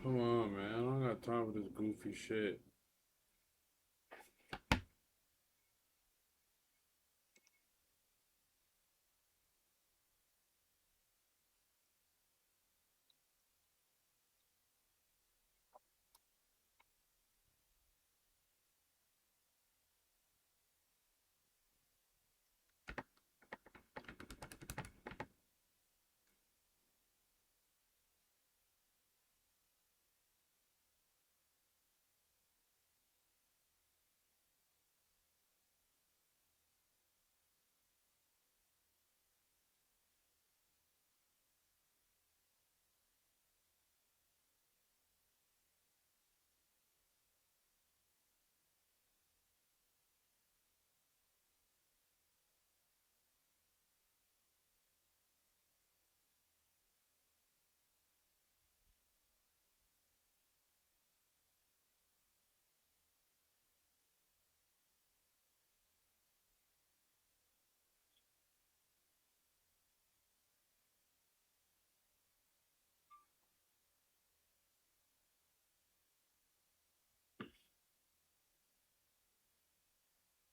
Come on, man. I don't got time for this goofy shit.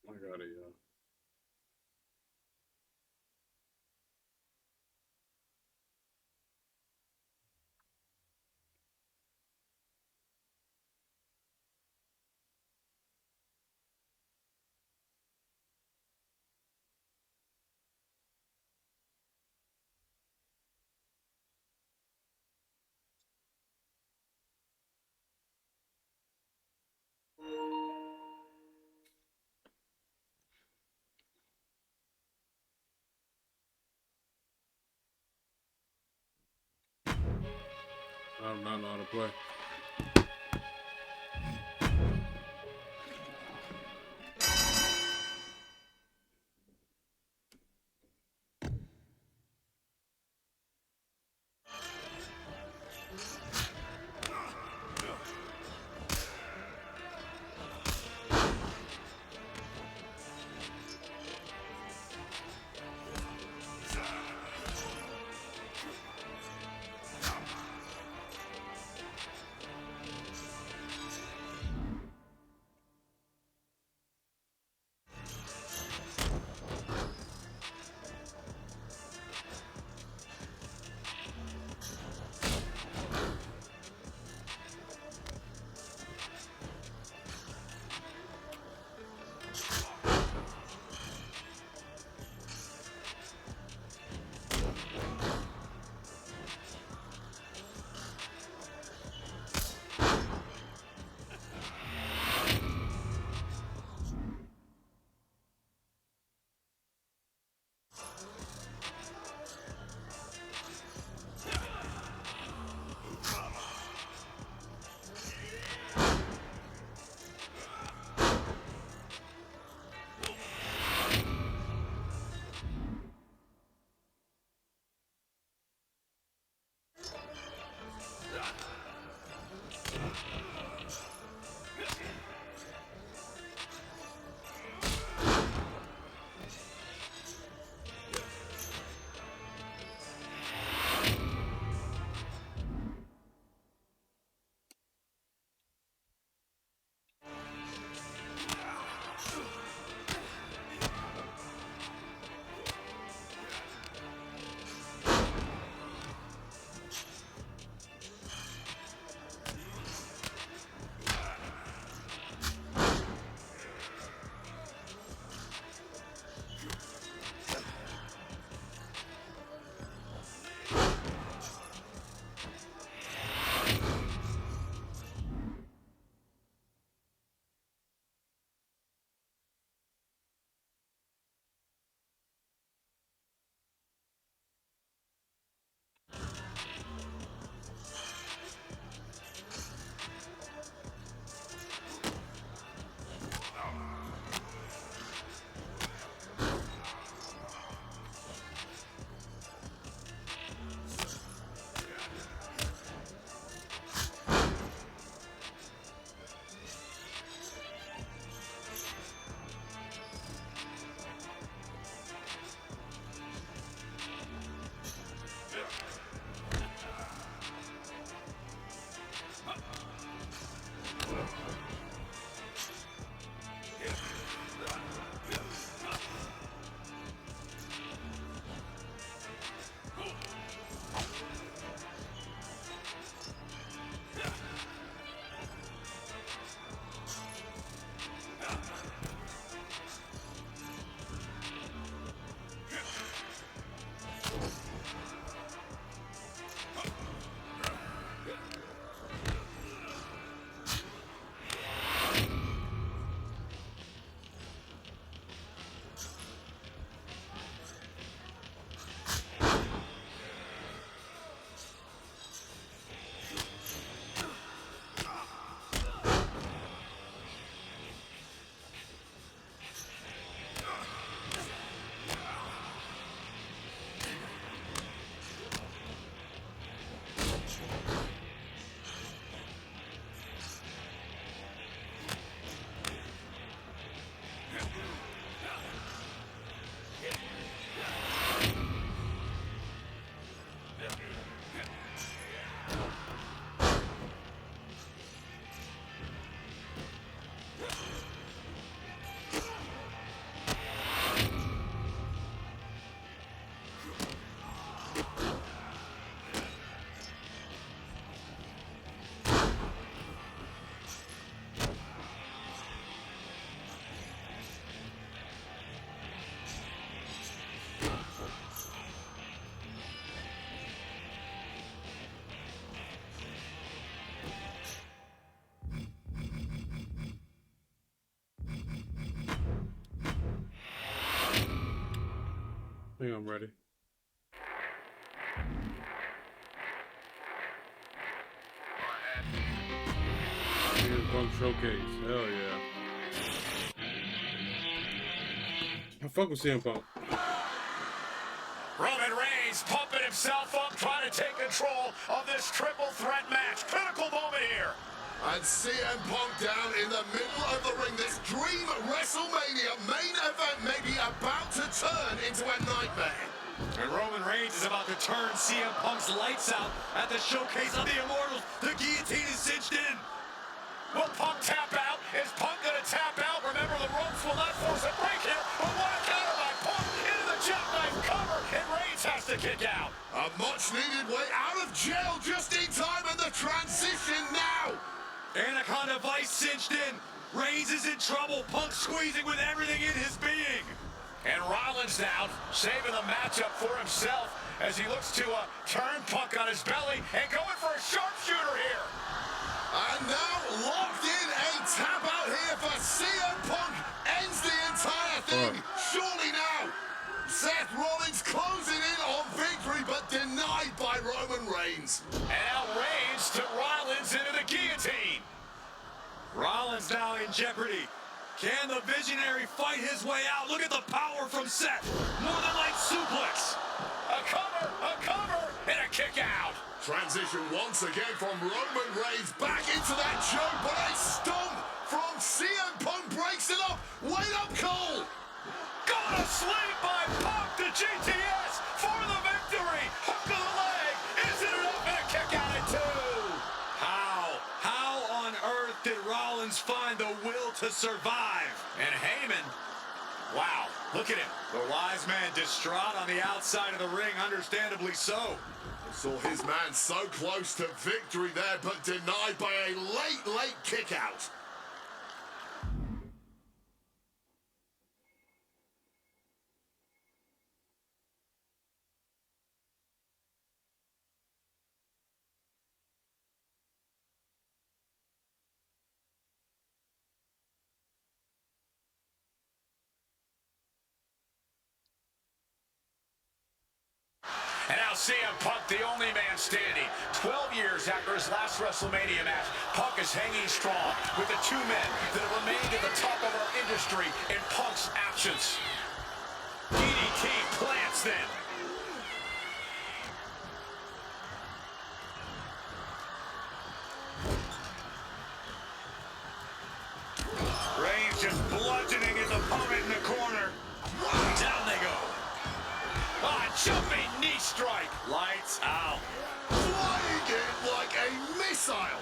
I got it, yo. I do not know how to play. I think I'm ready. CM Punk Showcase. Hell yeah. I fuck with CM Punk. Roman Reigns pumping himself up, trying to take control of this triple threat match. Critical moment here. And CM Punk down in the middle of the ring. This dream WrestleMania main event may be about to turn into a nightmare. And Roman Reigns is about to turn CM Punk's lights out at the Showcase of the Immortals. The guillotine is cinched in. Will Punk tap out? Is Punk going to tap out? Remember, the ropes will not force a break here. But what a counter by Punk into the jackknife cover. And Reigns has to kick out. A much-needed way out of jail just in time, and the transition now. Anaconda Vice cinched in. Reigns is in trouble. Punk squeezing with everything in his being. And Rollins now saving the matchup for himself as he looks to turn Punk on his belly and going for a sharpshooter here. And now locked in, a tap out here for CM Punk. Ends the entire thing. Surely now. Seth Rollins closing in on victory, but denied by Roman Reigns. And now Reigns to Rollins into the guillotine. Rollins now in jeopardy. Can the Visionary fight his way out? Look at the power from Seth. Northern Light suplex. A cover, and a kick out. Transition once again from Roman Reigns back into that choke, but a stomp from CM Punk breaks it up. Wait up, Cole. Got a sleep by Punk to GTS for the victory. Hook of the leg. Is it enough? And a kick out at two. How on earth did Rollins find the will to survive? And Heyman, wow, look at him. The wise man distraught on the outside of the ring, understandably so. Saw his man so close to victory there, but denied by a late kick out. And now CM Punk, the only man standing. 12 years after his last WrestleMania match, Punk is hanging strong with the two men that have remained at the top of our industry in Punk's absence. DDT plants them. Reigns just bludgeoning his opponent in the corner. Down they go. Jumping knee strike. Lights out. Flying it like a missile.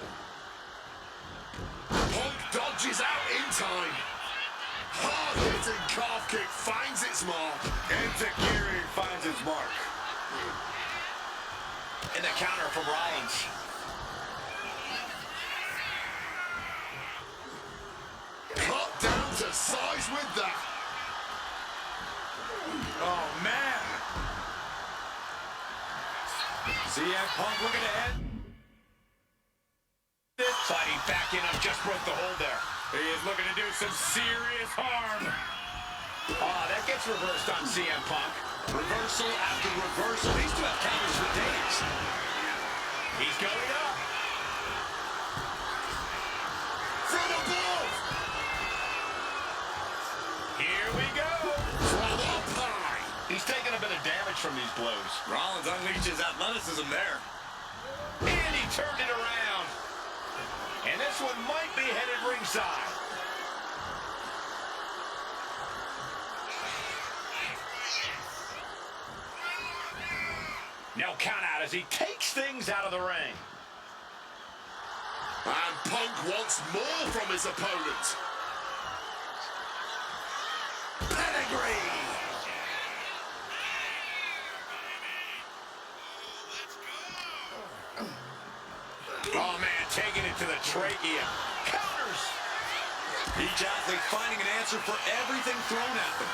Punk dodges out in time. Hard-hitting calf kick finds its mark. Enziguri finds its mark. And the counter from Rollins. Cut down to size with that. Oh, man. CM Punk looking ahead. Fighting back in, just broke the hold there. He is looking to do some serious harm. That gets reversed on CM Punk. Reversal after reversal. These two have counters for days. He's going up. From above. Here we go. From up high. He's taking a bit of damage from these blows. Rollins unleashes athleticism there. And he turned it around. And this one might be headed ringside. No count out as he takes things out of the ring. And Punk wants more from his opponent. Pedigree. Oh, man, taking it to the trachea. Counters. Each athlete finding an answer for everything thrown at them.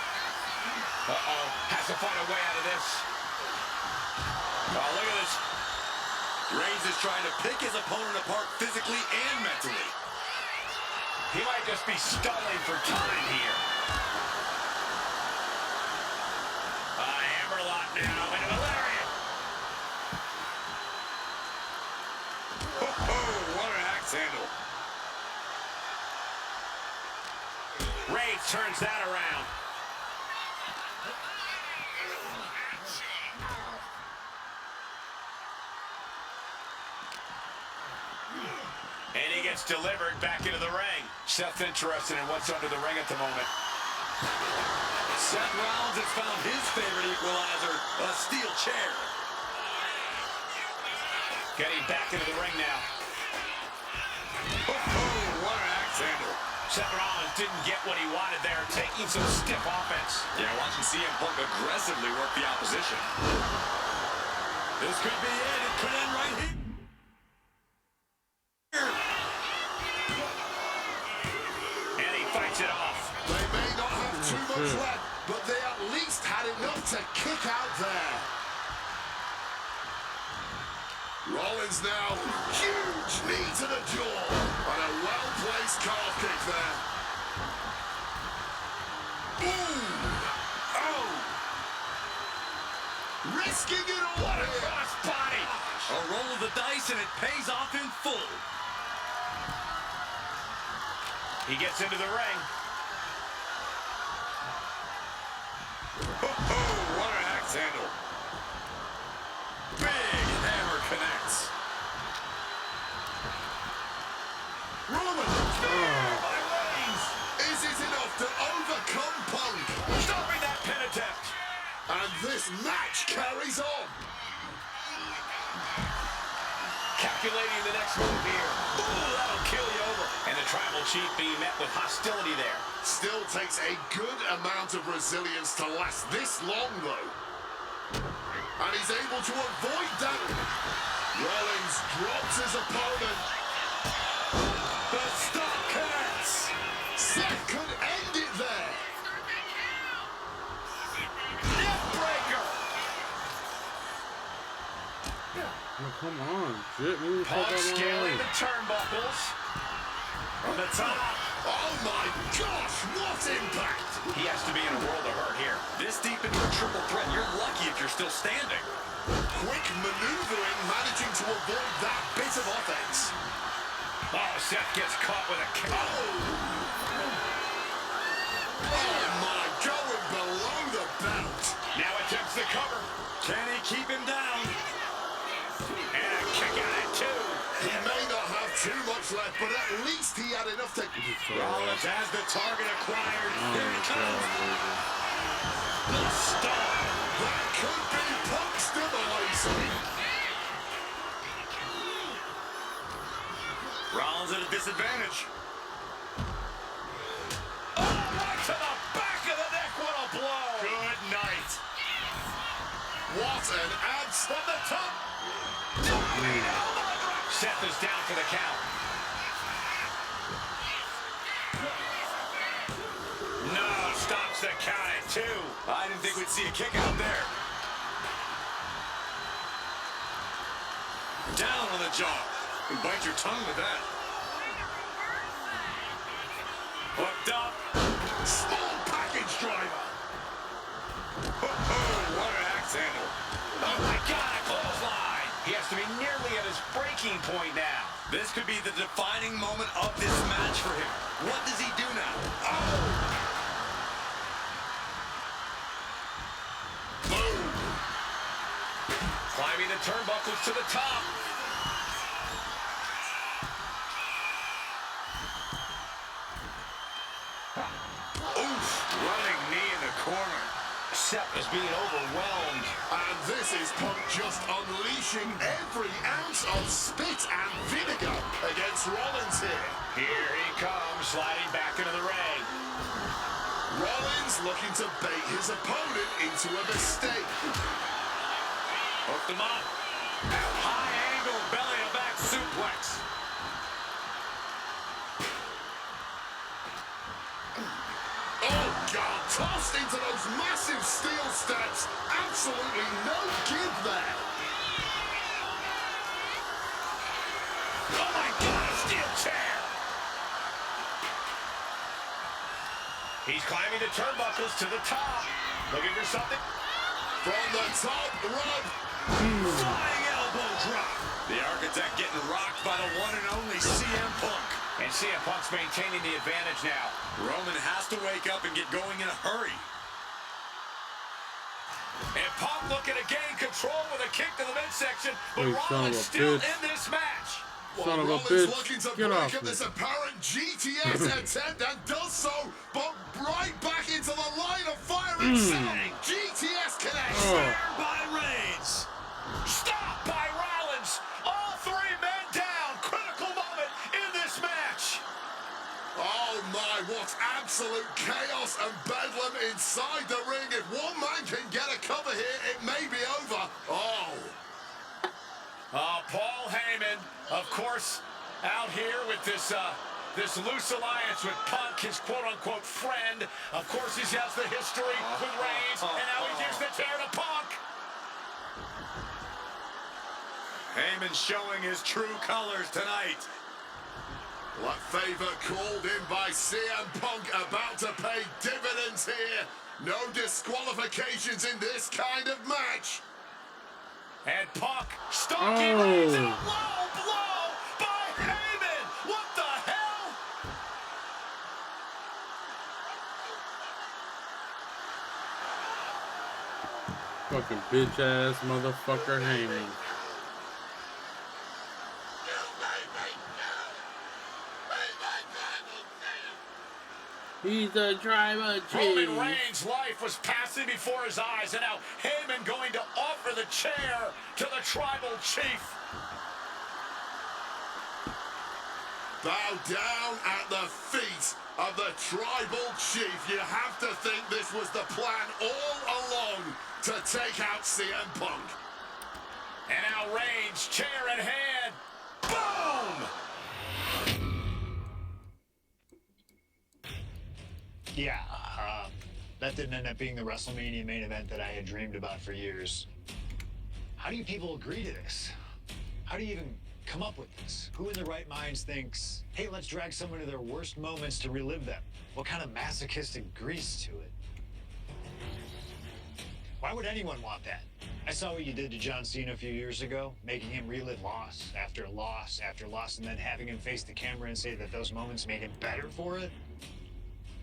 Uh-oh. Has to find a way out of this. Oh, look at this. Reigns is trying to pick his opponent apart physically and mentally. He might just be stalling for time here. A hammer Rollins turns that around. And he gets delivered back into the ring. Seth interested in what's under the ring at the moment. Seth Rollins has found his favorite equalizer, a steel chair. Getting back into the ring now. Oh, what an axe handle. Seth Rollins didn't get what he wanted there, taking some stiff offense. Yeah, watching CM Punk aggressively work the opposition. This could be it. It could end right here. And he fights it off. They may not have too much left, but they at least had enough to kick out there. Rollins now, huge knee to the jaw, and a well-placed calf kick there. Ooh! Oh! Risking it all What a here. crossbody! A roll of the dice, and it pays off in full. He gets into the ring. Oh, what an axe handle. Big hammer connects. Roman, By Reigns! is it enough to overcome Punk? Stopping that pin attempt. And this match carries on. Calculating the next move here. Ooh, that'll kill you over. And the Tribal Chief being met with hostility there. Still takes a good amount of resilience to last this long, though. And he's able to avoid that. Rollins drops his opponent. The stop connects. Seth could end it there. Neckbreaker. Oh, come on. Shit, move the fuck Punk out of my scaling way. the turnbuckles. From the top. Oh my gosh, what impact! He has to be in a world of hurt here. This deep into a triple threat, you're lucky if you're still standing. Quick maneuvering, managing to avoid that bit of offense. Oh, Seth gets caught with a kick. Oh my, going below the belt. Now attempts the cover. Can he keep him down? And a kick out at two. He may not have too much left, but at least he had enough to... Rollins has the target acquired. Here he comes. The stomp. That could be Punk's demise. Rollins at a disadvantage. Oh, right to the back of the neck. What a blow. Good night. What an abs... From the top. Diving elbow drop. Seth is down for the count. No, stops the count at two. I didn't think we'd see a kick out there. Down on the jaw. You can bite your tongue with that. Hooked up. Small package driver. Oh, what an axe handle. Oh my God, a clothesline. He has to be nearly at his breaking point now. This could be the defining moment of this match for him. What does he do now? Boom. Climbing the turnbuckles to the top. Oof. Running knee in the corner. Seth is being overwhelmed. And this is Punk just unleashing every ounce of spit and vinegar against Rollins here. Here he comes, sliding back into the ring. Rollins looking to bait his opponent into a mistake. Hooked him up. High angle belly-to-back suplex. Oh, God, tossed into those massive steel steps. Absolutely no give there. Oh my God, a steel chair. He's climbing the turnbuckles to the top. Looking for something. From the top rope. Flying elbow drop. The Architect getting rocked by the one and only CM Punk. And CM Punk's maintaining the advantage now. Roman has to wake up and get going in a hurry. And Punk looking to gain control with a kick to the midsection, but Hey, son of Rollins a still bitch. in this match. Son of a Rollins bitch. looking to Get break off up me. this apparent GTS attempt and does so, but right back into the line of fire and saying GTS connects. Snared by Reigns. Stop by Rollins. All three men down. Critical moment in this match. Oh my, what absolute chaos and bedlam inside the ring. If one man can get a cover here, it may be over. Oh. Paul Heyman, of course, out here with this loose alliance with Punk, his quote-unquote friend. Of course, he has the history with Reigns, and now he gives the chair to Punk. Heyman showing his true colors tonight. What favor called in by CM Punk about to pay dividends here. No disqualifications in this kind of match. And Punk stalking Reigns in a low blow by Heyman. What the hell? Fucking bitch ass motherfucker Heyman. He's a tribal chief. Roman Reigns' life was passing before his eyes, and now Heyman going to offer the chair to the tribal chief. Bow down at the feet of the tribal chief. You have to think this was the plan all along to take out CM Punk. And now Reigns, chair in hand. Boom! Yeah, that didn't end up being the WrestleMania main event that I had dreamed about for years. How do you people agree to this? How do you even come up with this? Who in their right minds thinks, hey, let's drag someone to their worst moments to relive them? What kind of masochistic grease to it? Why would anyone want that? I saw what you did to John Cena a few years ago, making him relive loss after loss after loss, and then having him face the camera and say that those moments made him better for it.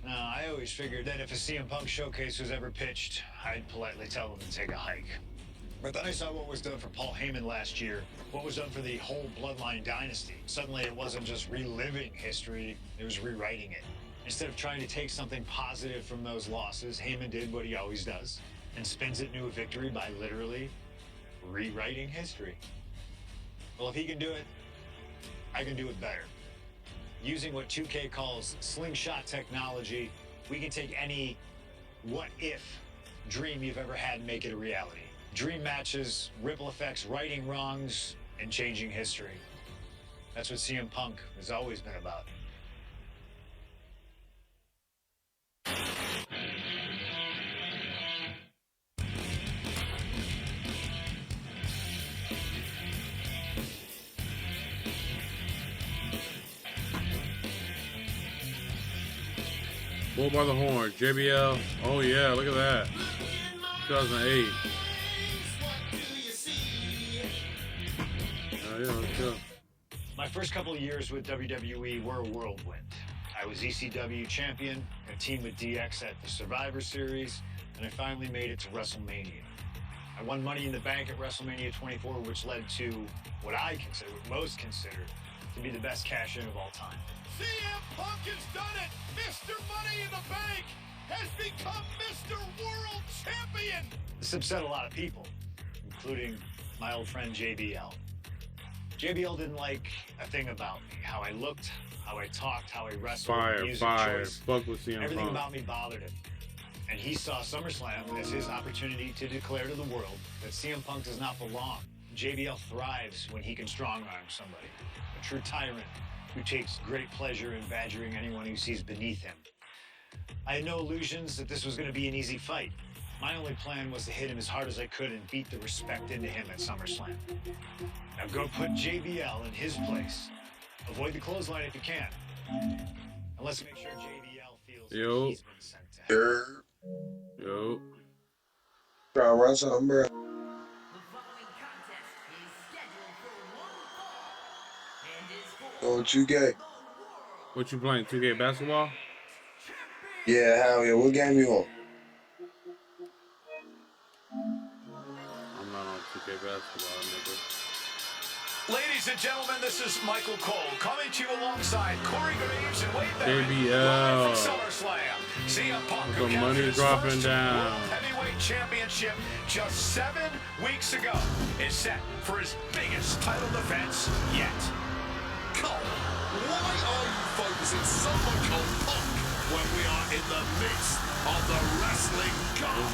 No, I always figured that if a CM Punk showcase was ever pitched, I'd politely tell them to take a hike. But then I saw what was done for Paul Heyman last year, what was done for the whole Bloodline dynasty. Suddenly it wasn't just reliving history, it was rewriting it. Instead of trying to take something positive from those losses, Heyman did what he always does and spins it into a victory by literally rewriting history. Well, if he can do it, I can do it better. Using what 2K calls slingshot technology, we can take any what-if dream you've ever had and make it a reality. Dream matches, ripple effects, righting wrongs, and changing history. That's what CM Punk has always been about. Bull by the horn, JBL. Oh yeah, look at that. 2008. Oh yeah, let's go. My first couple of years with WWE were a whirlwind. I was ECW champion, a team with DX at the Survivor Series, and I finally made it to WrestleMania. I won Money in the Bank at WrestleMania 24, which led to what I consider, what most consider, to be the best cash-in of all time. CM Punk has done it! Mr. Money in the Bank has become Mr. World Champion! This upset a lot of people, including my old friend JBL. JBL didn't like a thing about me, how I looked, how I talked, how I wrestled, music choice. Fuck with CM Everything Punk. about me bothered him. And he saw SummerSlam as his opportunity to declare to the world that CM Punk does not belong. JBL thrives when he can strong-arm somebody. A true tyrant who takes great pleasure in badgering anyone who sees beneath him. I had no illusions that this was going to be an easy fight. My only plan was to hit him as hard as I could and beat the respect into him at SummerSlam. Now go put JBL in his place. Avoid the clothesline if you can. And let's make sure JBL feels Yo. he's been sent to hell. Yo. Try to run something, bro. The following contest is scheduled for one fall and is for What you get? the World What you playing? 2K basketball? Yeah, hell yeah. What game you on? I'm not on 2K basketball, nigga. Ladies and gentlemen, this is Michael Cole coming to you alongside Corey Graves and Wade Barrett. JBL. Live from SummerSlam. CM Punk, who The captured money his dropping first down. World Heavyweight Championship just 7 weeks ago, is set for his biggest title defense yet. Cole, why are you focusing so much on Punk when we are in the midst of the wrestling god?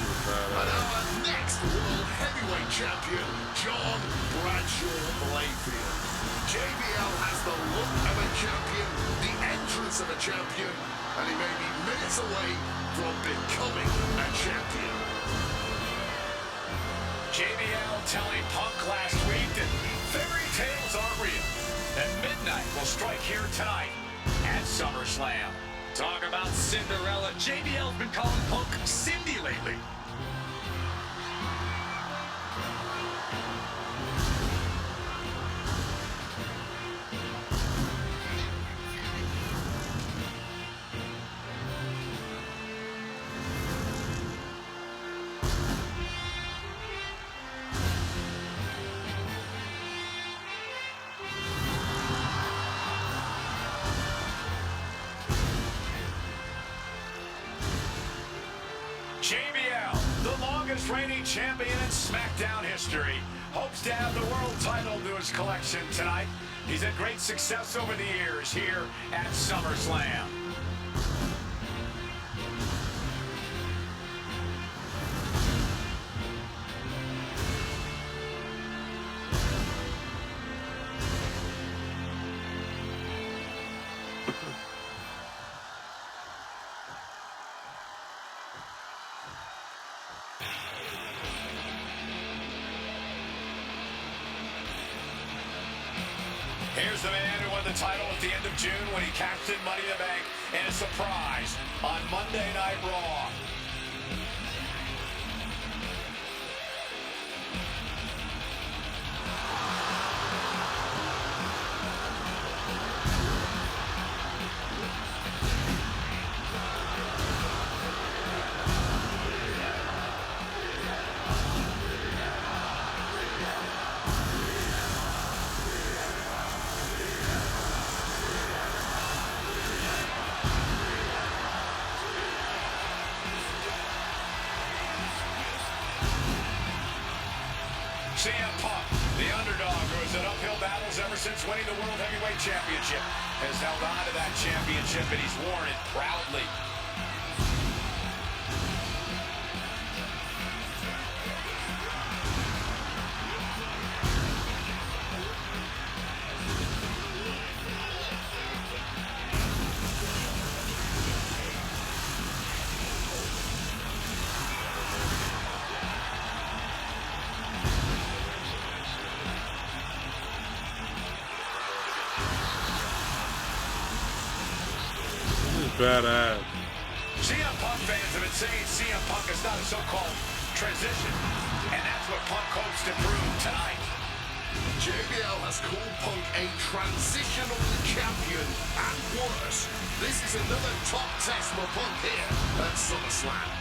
And our next World Heavyweight Champion, John Bradshaw Blayfield. JBL has the look of a champion, the entrance of a champion, and he may be minutes away from becoming a champion. JBL telling Punk last week that fairy tales aren't real. And midnight will strike here tonight at SummerSlam. Talk about Cinderella. JBL's been calling Punk Cindy lately. JBL, the longest reigning champion in SmackDown history, hopes to add the world title to his collection tonight. He's had great success over the years here at SummerSlam. Here's the man who won the title at the end of June when he cashed in Money in the Bank in a surprise on Monday Night Raw. CM Punk, the underdog who has had uphill battles ever since winning the World Heavyweight Championship, has held on to that championship and he's worn it proudly. Badass. CM Punk fans have been saying CM Punk is not a so-called transition, and that's what Punk hopes to prove tonight. JBL has called Punk a transitional champion, and worse, this is another top test for Punk here at SummerSlam.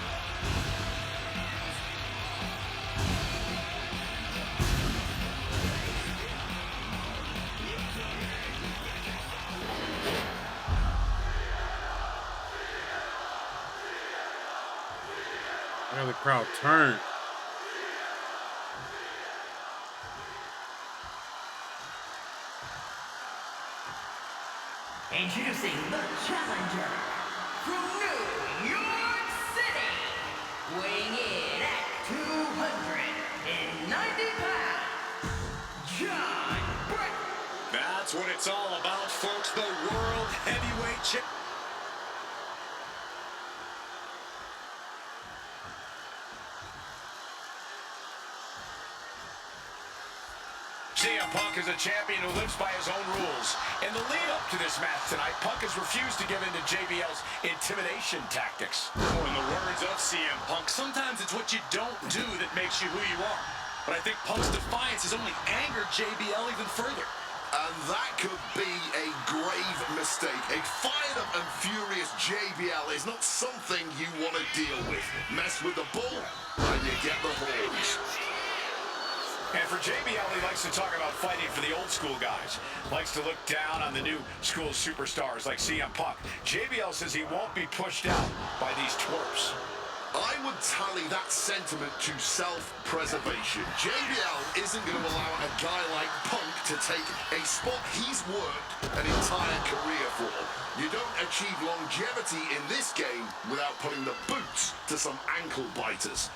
Look how the crowd turned. Introducing the challenger from New York City, weighing in at 290 pounds, John Brett. That's what it's all about, folks. The World Heavyweight Champion. CM Punk is a champion who lives by his own rules. In the lead-up to this match tonight, Punk has refused to give in to JBL's intimidation tactics. Or in the words of CM Punk, sometimes it's what you don't do that makes you who you are. But I think Punk's defiance has only angered JBL even further. And that could be a grave mistake A fired up and furious JBL is not something you want to deal with. Mess with the bull, and you get the horns. And for JBL, he likes to talk about fighting for the old school guys. Likes to look down on the new school superstars like CM Punk. JBL says he won't be pushed out by these twerps. I would tally that sentiment to self-preservation. JBL isn't going to allow a guy like Punk to take a spot he's worked an entire career for. You don't achieve longevity in this game without putting the boots to some ankle biters.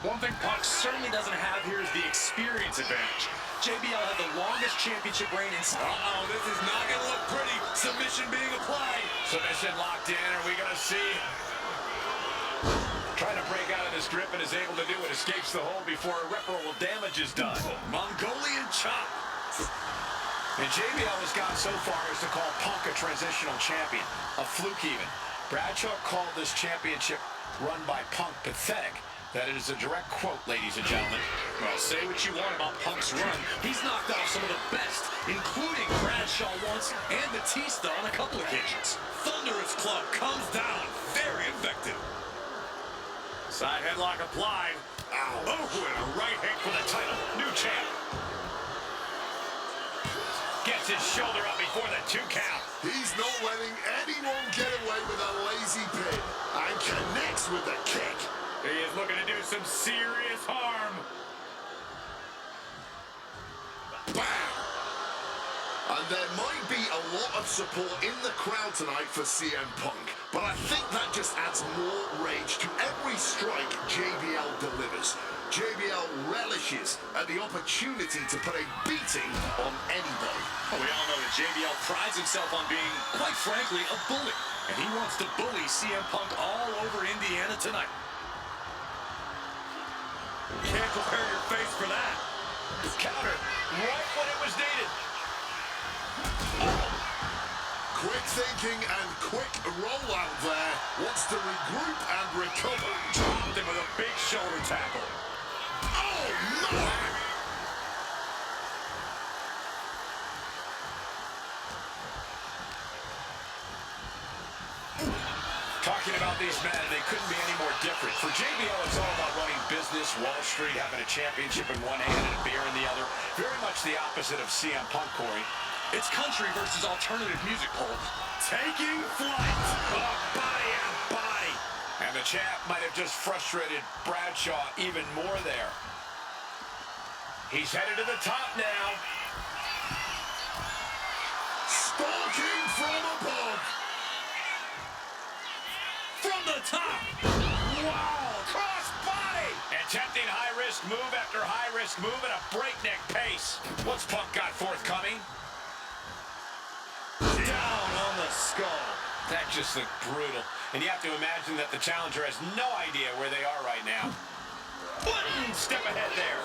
One thing Punk certainly doesn't have here is the experience advantage. JBL had the longest championship reign in... Uh-oh, this is not going to look pretty. Submission being applied. Submission locked in. Are we going to see... Trying to break out of this grip and is able to do it. Escapes the hold before irreparable damage is done. Mongolian chop. And JBL has gone so far as to call Punk a transitional champion. A fluke even. Bradshaw called this championship run by Punk pathetic. That is a direct quote, ladies and gentlemen. Well, say what you want about Punk's run. He's knocked off some of the best, including Bradshaw once and Batista on a couple occasions. Thunderous club comes down. Very effective. Side headlock applied. Ow. Oh, and a right hand for the title. New champ. Gets his shoulder up before the 2 count. He's not letting anyone get away with a lazy pin and connects with the kick. He is looking to do some serious harm. Bam! And there might be a lot of support in the crowd tonight for CM Punk, but I think that just adds more rage to every strike JBL delivers. JBL relishes at the opportunity to put a beating on anybody. Well, we all know that JBL prides himself on being, quite frankly, a bully. And he wants to bully CM Punk all over Indiana tonight. Can't prepare your face for that. Counter right when it was needed. Quick thinking and quick rollout there. Wants to regroup and recover. Dropped him with a big shoulder tackle. Oh, no! Talking about these men, they couldn't be any more different. For JBL, it's all about running business, Wall Street, having a championship in one hand and a beer in the other. Very much the opposite of CM Punk, Corey. It's country versus alternative music, Cole. Taking flight. Oh, body on body. And the champ might have just frustrated Bradshaw even more there. He's headed to the top now. Stalking from above. From the top. Wow. Cross body. Attempting high-risk move after high-risk move at a breakneck pace. What's Punk got forthcoming? Down on the skull. That just looked brutal. And you have to imagine that the challenger has no idea where they are right now. Step ahead there.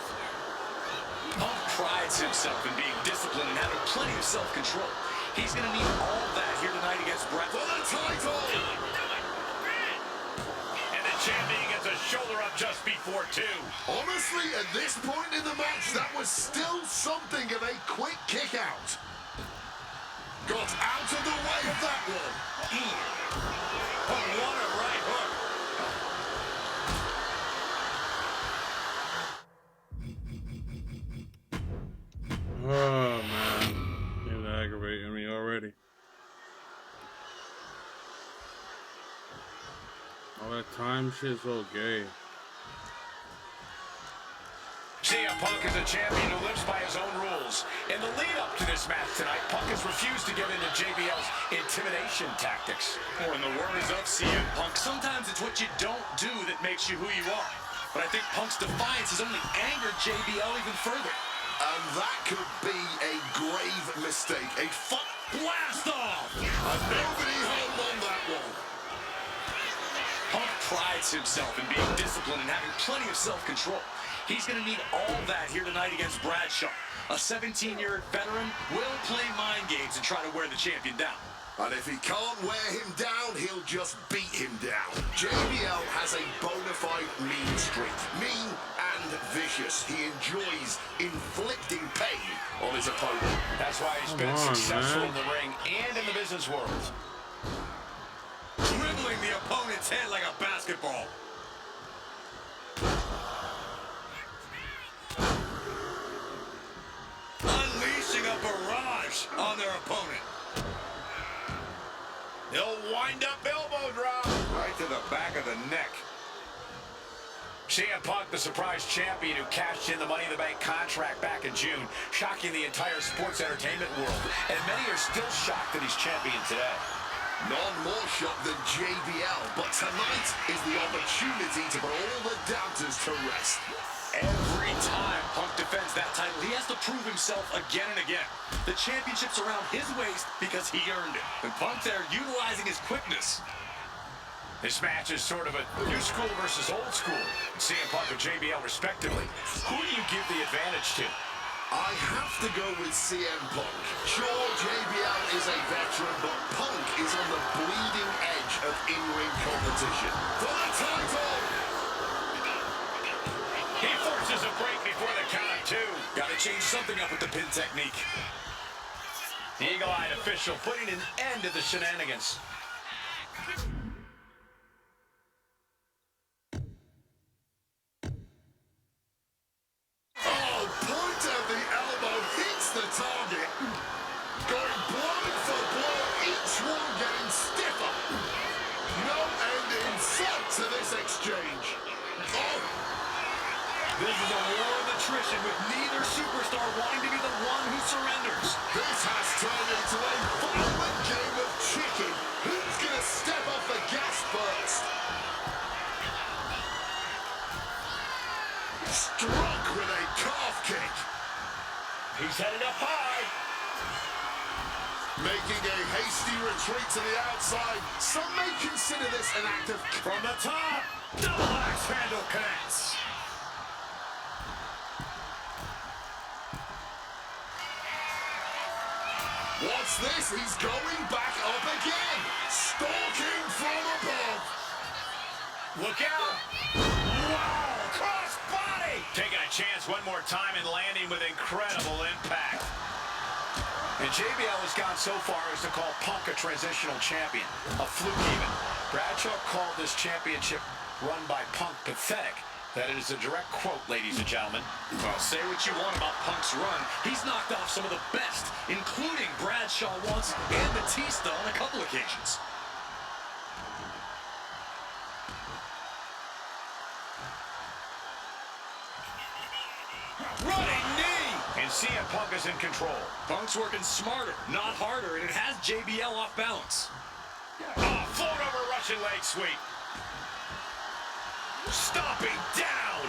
Punk prides himself in being disciplined and having plenty of self-control. He's going to need all that here tonight against Brett. For the title! And the champion gets a shoulder up just before 2. Honestly, at this point in the match, that was still something of a quick kick out. Got out of the way of that one. Oh, what a right hook. Oh, man. It's aggravating me already. All that time shit's so gay. CM Punk is a champion who lives by his own rules. In the lead-up to this match tonight, Punk has refused to give in to JBL's intimidation tactics. Or in the words of CM Punk, sometimes it's what you don't do that makes you who you are. But I think Punk's defiance has only angered JBL even further. And that could be a grave mistake. A blast off! And nobody held on that one. Punk prides prides himself in being disciplined and having plenty of self-control. He's going to need all that here tonight against Bradshaw. A 17-year veteran will play mind games and try to wear the champion down. And if he can't wear him down, he'll just beat him down. JBL has a bona fide mean streak. Mean and vicious. He enjoys inflicting pain on his opponent. That's why he's been successful in the ring and in the business world. Dribbling the opponent's head like a basketball. Unleashing a barrage on their opponent. He'll wind up elbow drop. Right to the back of the neck. CM Punk, the surprise champion who cashed in the Money in the Bank contract back in June, shocking the entire sports entertainment world. And many are still shocked that he's champion today. None more shocked than JBL, but tonight is the opportunity to put all the doubters to rest. Every time Punk defends that title, he has to prove himself again and again. The championship's around his waist because he earned it. And Punk there utilizing his quickness. This match is sort of a new school versus old school. CM Punk and JBL respectively. Who do you give the advantage to? I have to go with CM Punk. Sure, JBL is a veteran, but Punk is on the bleeding edge of in-ring competition. For the title! He forces a break before the count of two. Got to change something up with the pin technique. The eagle-eyed official putting an end to the shenanigans. Oh, point of the elbow hits the target. Going blow for blow, each one getting stiffer. No end in sight to this exchange. Oh, This is a war of attrition with neither superstar wanting to be the one who surrenders. this has turned into a violent game of chicken. Who's going to step off the gas first? Struck with a calf kick. He's headed up high. Making a hasty retreat to the outside. Some may consider this an act of... From the top, double axe handle connects. What's this? He's going back up again. Stalking from above. Look out! Wow! Cross body! Taking a chance one more time and landing with incredible impact. And JBL has gone so far as to call Punk a transitional champion. A fluke even. Bradshaw called this championship run by Punk pathetic. That is a direct quote, ladies and gentlemen. Well, say what you want about Punk's run. He's knocked off some of the best, including Bradshaw once and Batista on a couple occasions. Running knee! And CM Punk is in control. Punk's working smarter, not harder, and it has JBL off balance. Oh, float over Russian leg sweep. Stomping down.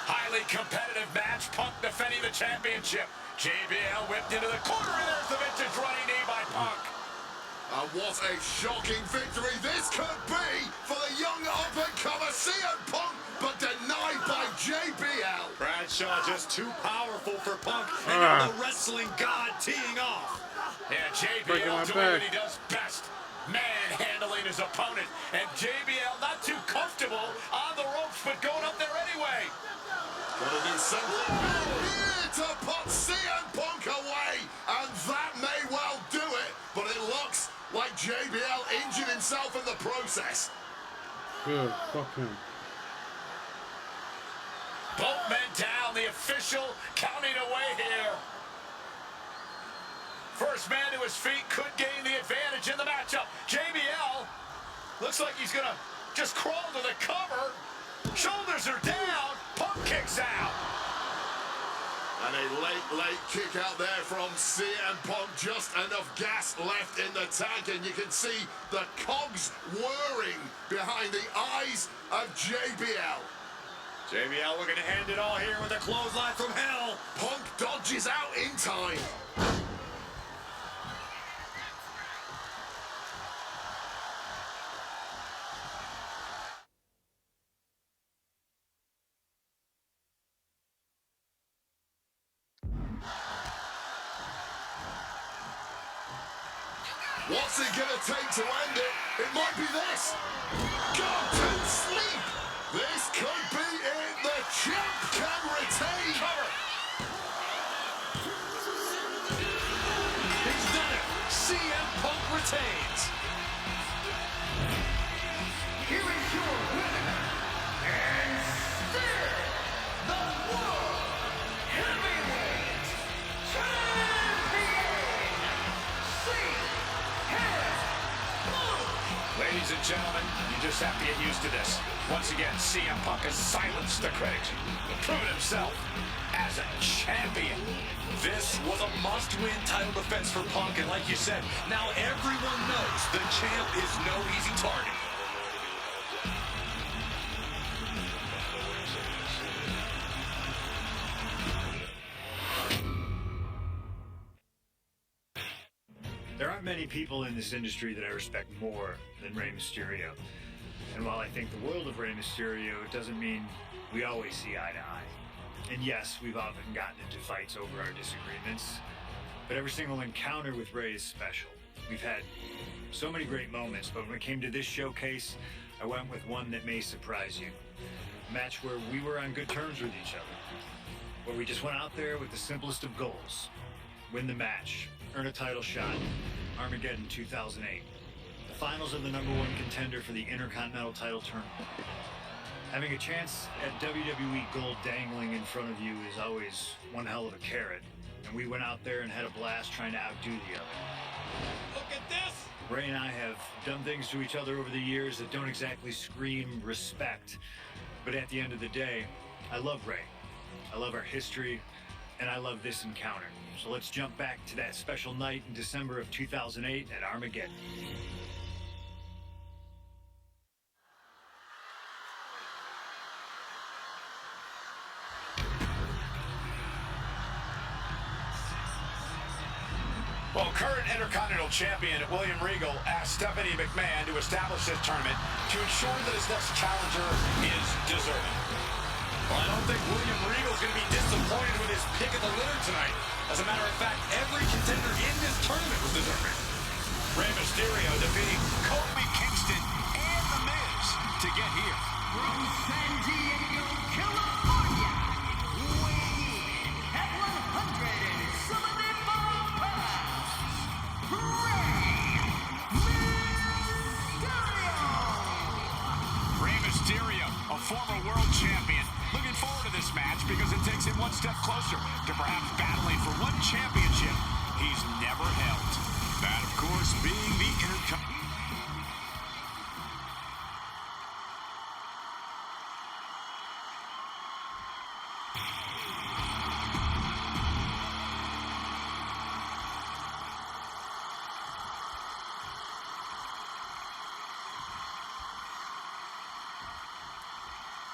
Highly competitive match. Punk defending the championship. JBL whipped into the corner, and there's the vintage running knee by Punk. And what a shocking victory this could be for the young up-and-comer CM Punk, but denied by JBL. Bradshaw just too powerful for Punk, and now the wrestling god teeing off. Yeah, Breaking my JBL doing back. what he does best. Manhandling his opponent. And JBL not too comfortable on the ropes, but going up there anyway. Would have been something here to put CM Punk away, and that may well do it, but it looks like JBL injured himself in the process. Good. Fuck him. Both men down. The official counting away here. First man to his feet could gain the advantage in the matchup. JBL looks like he's going to just crawl to the cover. Shoulders are down. Punk kicks out. And a late kick out there from CM Punk. Just enough gas left in the tank, and you can see the cogs whirring behind the eyes of JBL. JBL looking to end it all here with a clothesline from hell. Punk dodges out in time. What's it gonna take to end it? It might be this. Go to sleep. This could be it. The champ can retain. Cover. He's done it. CM Punk retains. Here is your winner, and still the World Heavyweight Champion, CM Punk. Ladies and gentlemen, you just have to get used to this. Once again, CM Punk has silenced the critics, proven himself as a champion. This was a must-win title defense for Punk, and like you said, now everyone knows the champ is no easy target. There aren't many people in this industry that I respect more than Rey Mysterio. And while I think the world of Rey Mysterio, it doesn't mean we always see eye to eye. And yes, we've often gotten into fights over our disagreements, but every single encounter with Rey is special. We've had so many great moments, but when it came to this showcase, I went with one that may surprise you. A match where we were on good terms with each other, where we just went out there with the simplest of goals: win the match, earn a title shot. Armageddon 2008. The finals of the #1 contender for the Intercontinental title tournament. Having a chance at WWE gold dangling in front of you is always one hell of a carrot, and we went out there and had a blast trying to outdo the other. Look at this. Rey and I have done things to each other over the years that don't exactly scream respect, but at the end of the day, I love Rey. I love our history, and I love this encounter. So let's jump back to that special night in December of 2008 at Armageddon. Well, current Intercontinental Champion William Regal asked Stephanie McMahon to establish this tournament to ensure that his next challenger is deserving. Well, I don't think William Regal's going to be disappointed with his pick of the litter tonight. As a matter of fact, every contender in this tournament was deserving. Rey Mysterio defeating Kofi Kingston and The Miz to get here. From San Diego, California, weighing in at 175 pounds, Rey Mysterio, a former world champion, looking forward to this match because it takes him one step closer to perhaps battling for one championship he's never held. That, of course, being the Intercontinental.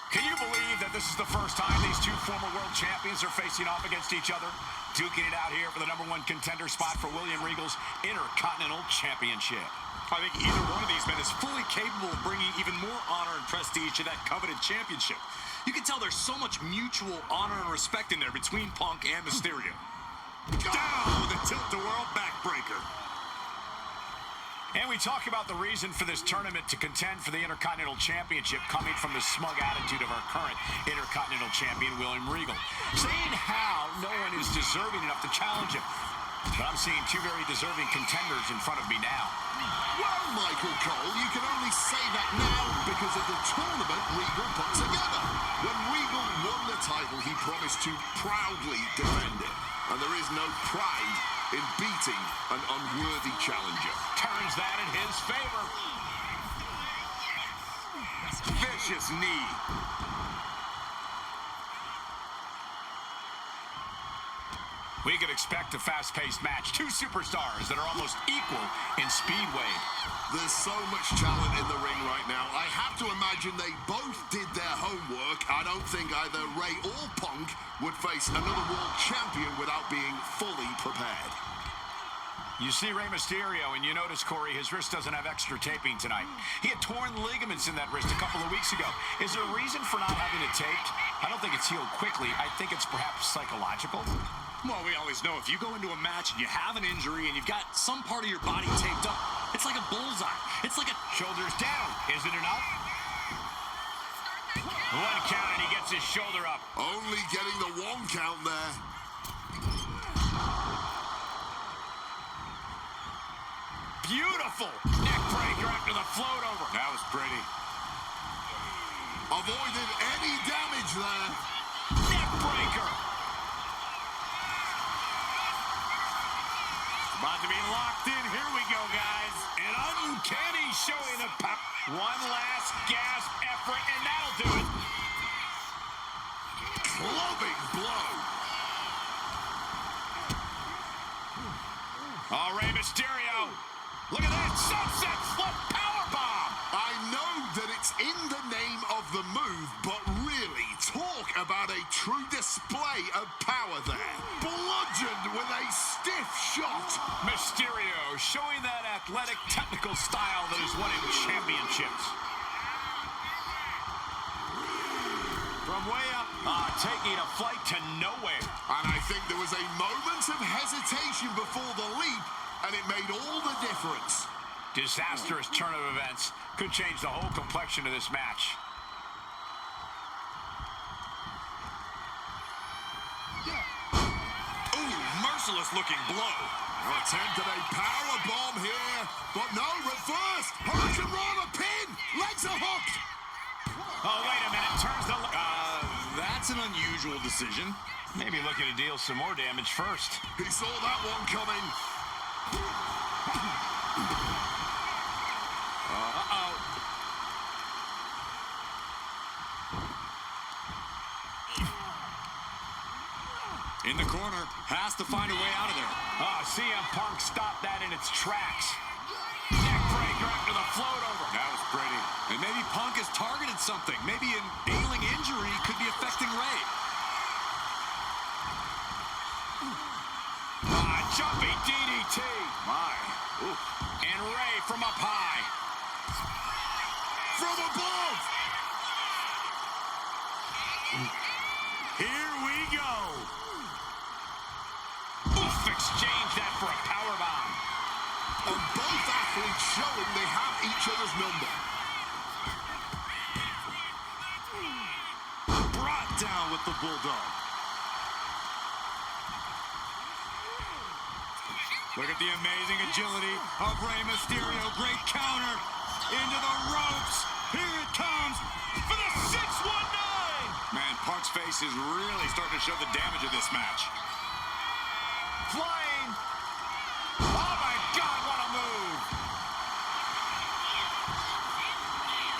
Can you believe that this is the first time these two former world champions are facing off against each other? Duking it out here for the #1 contender spot for William Regal's Intercontinental Championship. I think either one of these men is fully capable of bringing even more honor and prestige to that coveted championship. You can tell there's so much mutual honor and respect in there between Punk and Mysterio. Down with the tilt-the-world backbreaker. And we talk about the reason for this tournament to contend for the Intercontinental Championship coming from the smug attitude of our current Intercontinental Champion, William Regal, saying how no one is deserving enough to challenge him. But I'm seeing two very deserving contenders in front of me now. Well, Michael Cole, you can only say that now because of the tournament Regal put together. When Regal won the title, he promised to proudly defend it. And there is no pride in beating an unworthy challenger. Turns that in his favor. Vicious knee. We could expect a fast-paced match. Two superstars that are almost equal in speed weight. There's so much talent in the ring right now. I have to imagine they both did their homework. I don't think either Rey or Punk would face another world champion without being fully prepared. You see Rey Mysterio, and you notice, Corey, his wrist doesn't have extra taping tonight. He had torn ligaments in that wrist a couple of weeks ago. Is there a reason for not having it taped? I don't think it's healed quickly. I think it's perhaps psychological. Well, we always know if you go into a match and you have an injury and you've got some part of your body taped up, it's like a bullseye. It's like a... Shoulders down. Is it enough? 1 count and he gets his shoulder up. Only getting the 1 count there. Beautiful. Neck breaker after the float over. That was pretty. Avoided any damage there. Neck breaker. About to be locked in. Here we go, guys. An uncanny showing of power. One last gasp effort, and that'll do it. Clubbing blow. Oh, Rey Mysterio. Look at that. Sunset flip powerbomb. I know that it's in the name of the move, but really, talk about a true display of power there. Bludgeoned with a stiff shot. Mysterio showing that athletic, technical style that has won him championships. From way up, taking a flight to nowhere. And I think there was a moment of hesitation before the leap, and it made all the difference. Disastrous turn of events could change the whole complexion of this match. Ooh, merciless looking blow. Attempted a power bomb here, but no, reversed. Hurricane Rana pin. Legs are hooked. Oh, wait a minute. Turns the... That's an unusual decision. Maybe looking to deal some more damage first. He saw that one coming. Uh-oh. In the corner, has to find a way out of there. Oh, CM Punk stopped that in its tracks. Neck breaker after the float over. That was pretty. And maybe Punk has targeted something. Maybe an ailing injury could be affecting Rey. Jumping DDT. My. Ooh. And Rey from up high. From above. Here we go. Oof, exchange that for a powerbomb. And both athletes showing they have each other's number. Brought down with the Bulldog. Look at the amazing agility of Rey Mysterio. Great counter into the ropes. Here it comes for the 619. Man, Punk's face is really starting to show the damage of this match. Flying. Oh, my God, what a move.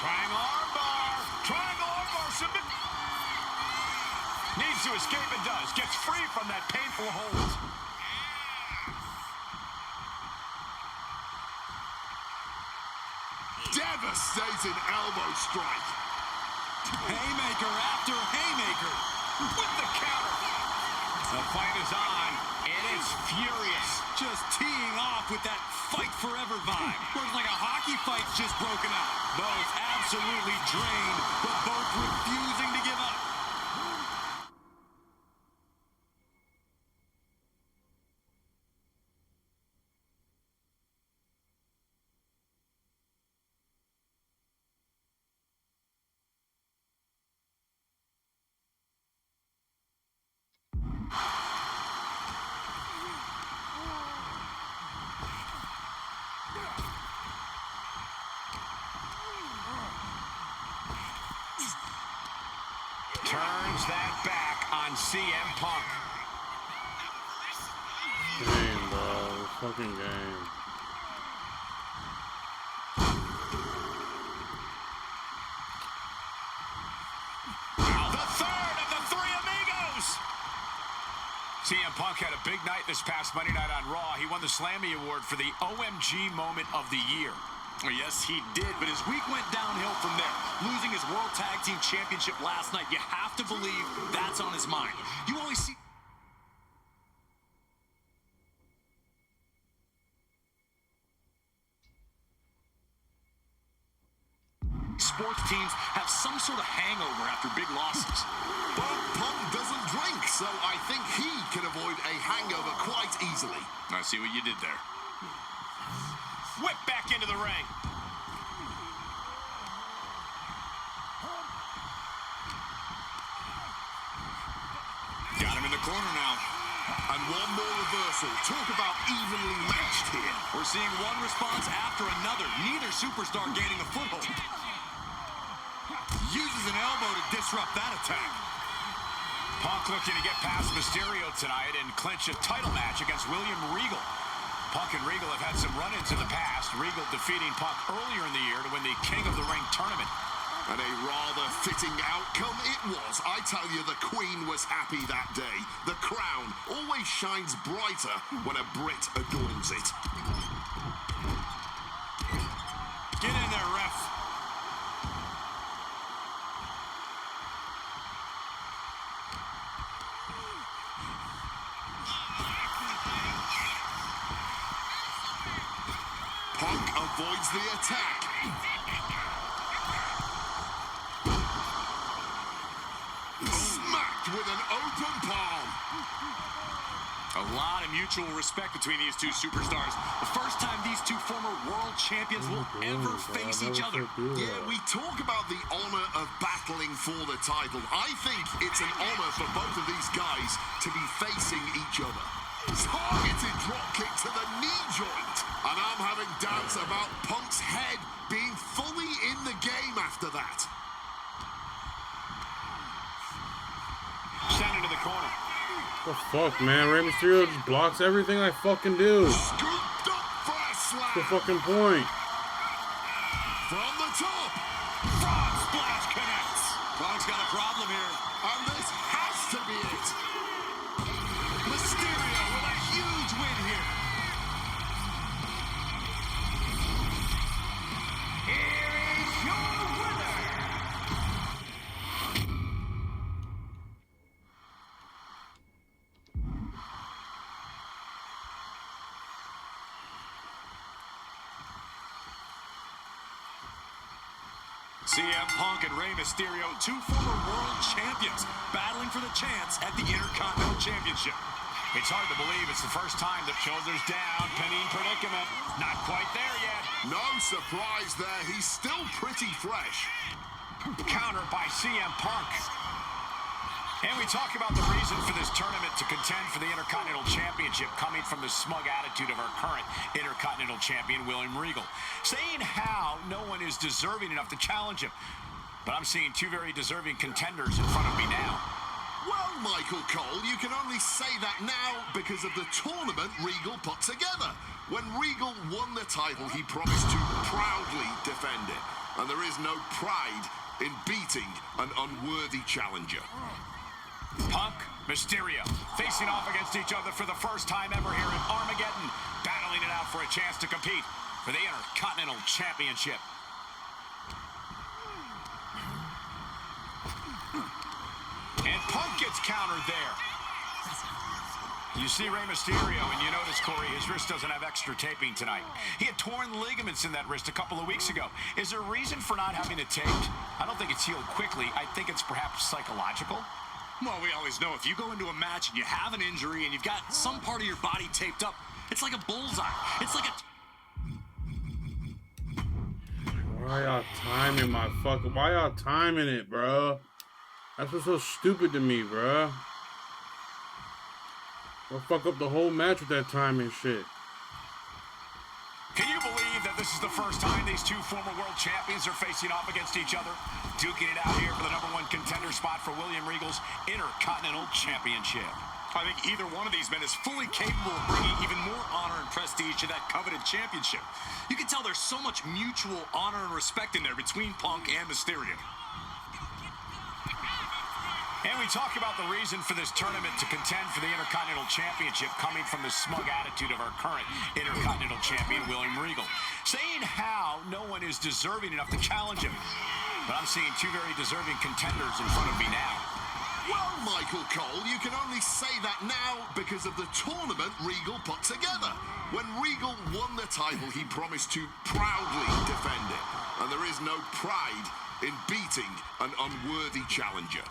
Triangle armbar. Triangle armbar. Submit. Needs to escape and does. Gets free from that painful hold. Devastating elbow strike. Haymaker after haymaker. With the counter. The fight is on, and it's furious. Just teeing off with that fight forever vibe. Looks like a hockey fight's just broken out. Both absolutely drained, but both refusing to give up. Turns that back on CM Punk. Game, bro. Fucking game. The third of the Three Amigos. CM Punk had a big night this past Monday night on Raw. He won the Slammy Award for the OMG Moment of the Year. Well, yes, he did, but his week went downhill from there. Losing his World Tag Team Championship last night, you have to believe that's on his mind. You always see... Sports teams have some sort of hangover after big losses. But Punk doesn't drink. so I think he can avoid a hangover quite easily. I see what you did there. Whip back into the ring. Got him in the corner now. And one more reversal. Talk about evenly matched here. We're seeing one response after another. Neither superstar gaining a foothold. Uses an elbow to disrupt that attack. Punk looking to get past Mysterio tonight and clinch a title match against William Regal. Punk and Regal have had some run-ins in the past. Regal defeating Punk earlier in the year to win the King of the Ring tournament. And a rather fitting outcome it was. I tell you, the Queen was happy that day. The crown always shines brighter when a Brit adorns it. Get in there, ref. Punk avoids the attack. Smacked with an open palm. A lot of mutual respect between these two superstars. The first time these two former world champions will ever face each other. Yeah, we talk about the honor of battling for the title. I think it's an honor for both of these guys to be facing each other. Targeted dropkick to the knee joint. And I'm having doubts about Punk's head being fully in the game after that. Sent into the corner. What the fuck, man? Rey Mysterio just blocks everything I fucking do. Scooped up for a slam. What's the fucking point? From the top. Frog splash connects. Punk's got a problem here. And this has to be it. Mysterio with a huge win here. Here is your winner, CM Punk and Rey Mysterio, two former world champions, battling for the chance at the Intercontinental Championship. It's hard to believe it's the first time the shoulders down, pinning predicament. Not quite there yet. No surprise there. He's still pretty fresh. Counter by CM Punk. And we talk about the reason for this tournament to contend for the Intercontinental Championship coming from the smug attitude of our current Intercontinental Champion, William Regal. Saying how no one is deserving enough to challenge him. But I'm seeing two very deserving contenders in front of me now. Well, Michael Cole, you can only say that now because of the tournament Regal put together. When Regal won the title, he promised to proudly defend it. And there is no pride in beating an unworthy challenger. Punk, Mysterio, facing off against each other for the first time ever here at Armageddon, battling it out for a chance to compete for the Intercontinental Championship. And Punk gets countered there. You see Rey Mysterio, and you notice, Corey, his wrist doesn't have extra taping tonight. He had torn ligaments in that wrist a couple of weeks ago. Is there a reason for not having it taped? I don't think it's healed quickly. I think it's perhaps psychological. Well, we always know if you go into a match and you have an injury and you've got some part of your body taped up, it's like a bullseye. It's like a... Why y'all timing my fucking... Why y'all timing it, bro? That's what's so stupid to me, bro. I'll fuck up the whole match with that timing shit. Can you believe that this is the first time these two former world champions are facing off against each other? Duking it out here for the #1 contender spot for William Regal's Intercontinental Championship. I think either one of these men is fully capable of bringing even more honor and prestige to that coveted championship. You can tell there's so much mutual honor and respect in there between Punk and Mysterio. And we talk about the reason for this tournament to contend for the Intercontinental Championship coming from the smug attitude of our current Intercontinental Champion, William Regal. Saying how no one is deserving enough to challenge him. But I'm seeing two very deserving contenders in front of me now. Well, Michael Cole, you can only say that now because of the tournament Regal put together. When Regal won the title, he promised to proudly defend it. And there is no pride in beating an unworthy challenger.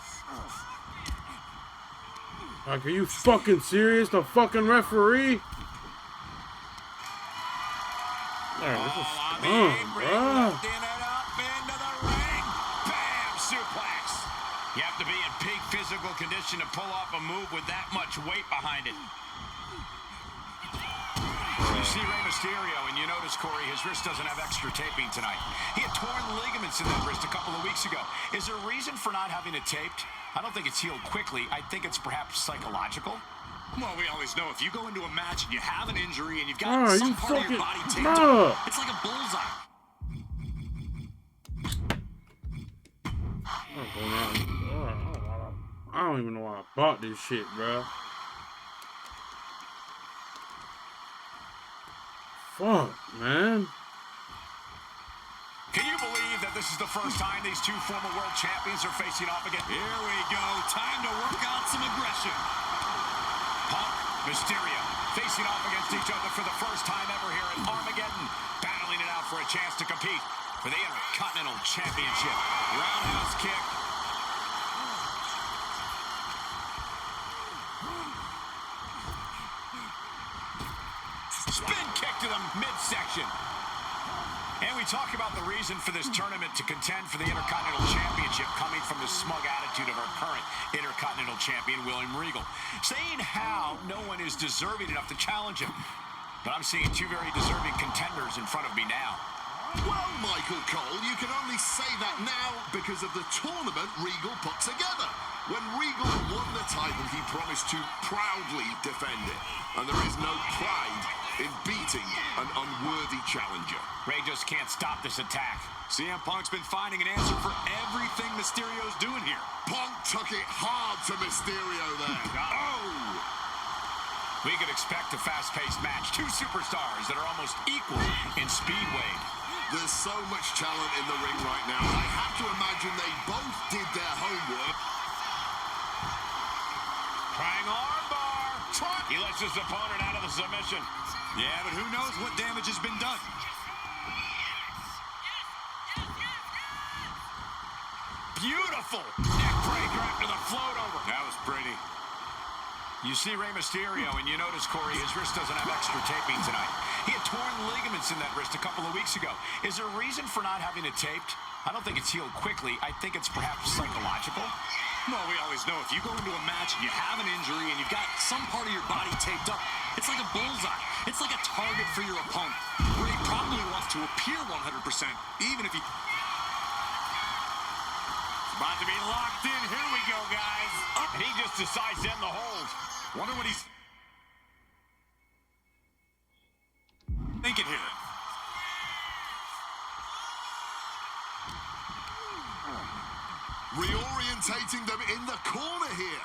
Like, are you fucking serious? The fucking referee? Man, this is dumb, bro. You have to be in peak physical condition to pull off a move with that much weight behind it. You see Rey Mysterio, and you notice, Corey, his wrist doesn't have extra taping tonight. He had torn ligaments in that wrist a couple of weeks ago. Is there a reason for not having it taped? I don't think it's healed quickly. I think it's perhaps psychological. Well, we always know if you go into a match and you have an injury and you've got some part of your body taped bruh. up, it's like a bullseye. I don't even know why I bought this shit, bro. Fuck, man. Can you believe that this is the first time these two former world champions are facing off again? Here we go. Time to work out some aggression. Punk, Mysterio, facing off against each other for the first time ever here at Armageddon, battling it out for a chance to compete for the Intercontinental Championship. Roundhouse kick. Spin kick to the midsection. And we talk about the reason for this tournament to contend for the Intercontinental Championship coming from the smug attitude of our current Intercontinental Champion, William Regal, saying how no one is deserving enough to challenge him. But I'm seeing two very deserving contenders in front of me now. Well, Michael Cole, you can only say that now because of the tournament Regal put together. When Regal won the title, he promised to proudly defend it. And there is no pride in beating an unworthy challenger. Ray just can't stop this attack. CM Punk's been finding an answer for everything Mysterio's doing here. Punk took it hard to Mysterio there. Oh! We could expect a fast-paced match. Two superstars that are almost equal in speed weight. There's so much talent in the ring right now. I have to imagine they both did their homework. Trying armbar. He lets his opponent out of the submission. Yeah, but who knows what damage has been done. Beautiful neck breaker after the float over. That was pretty. You see Rey Mysterio, and you notice, Corey, his wrist doesn't have extra taping tonight. He had torn ligaments in that wrist a couple of weeks ago. Is there a reason for not having it taped? I don't think it's healed quickly. I think it's perhaps psychological. Well, we always know if you go into a match and you have an injury and you've got some part of your body taped up, it's like a bullseye. It's like a target for your opponent. Ray probably wants to appear 100%, even if he... About to be locked in. Here we go, guys. And he just decides to end the hold. Wonder what he's thinking here. Reorientating them in the corner here.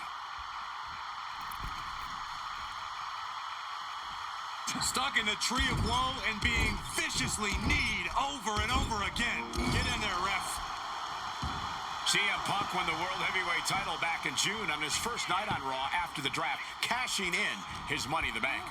Stuck in the tree of woe and being viciously kneed over and over again. Get in there, ref. CM Punk won the World Heavyweight title back in June on his first night on Raw after the draft, cashing in his Money in the Bank.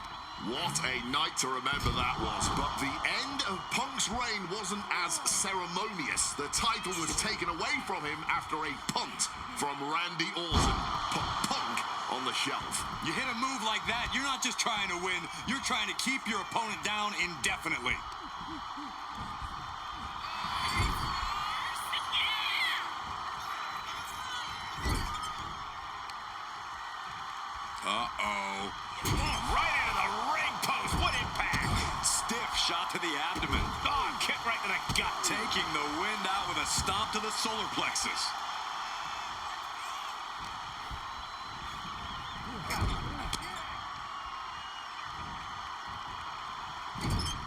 What a night to remember that was, but the end of Punk's reign wasn't as ceremonious. The title was taken away from him after a punt from Randy Orton. Put Punk on the shelf. You hit a move like that, you're not just trying to win, you're trying to keep your opponent down indefinitely. Uh-oh. Right into the ring post. What impact? Stiff shot to the abdomen. Oh, kick right to the gut. Taking the wind out with a stomp to the solar plexus.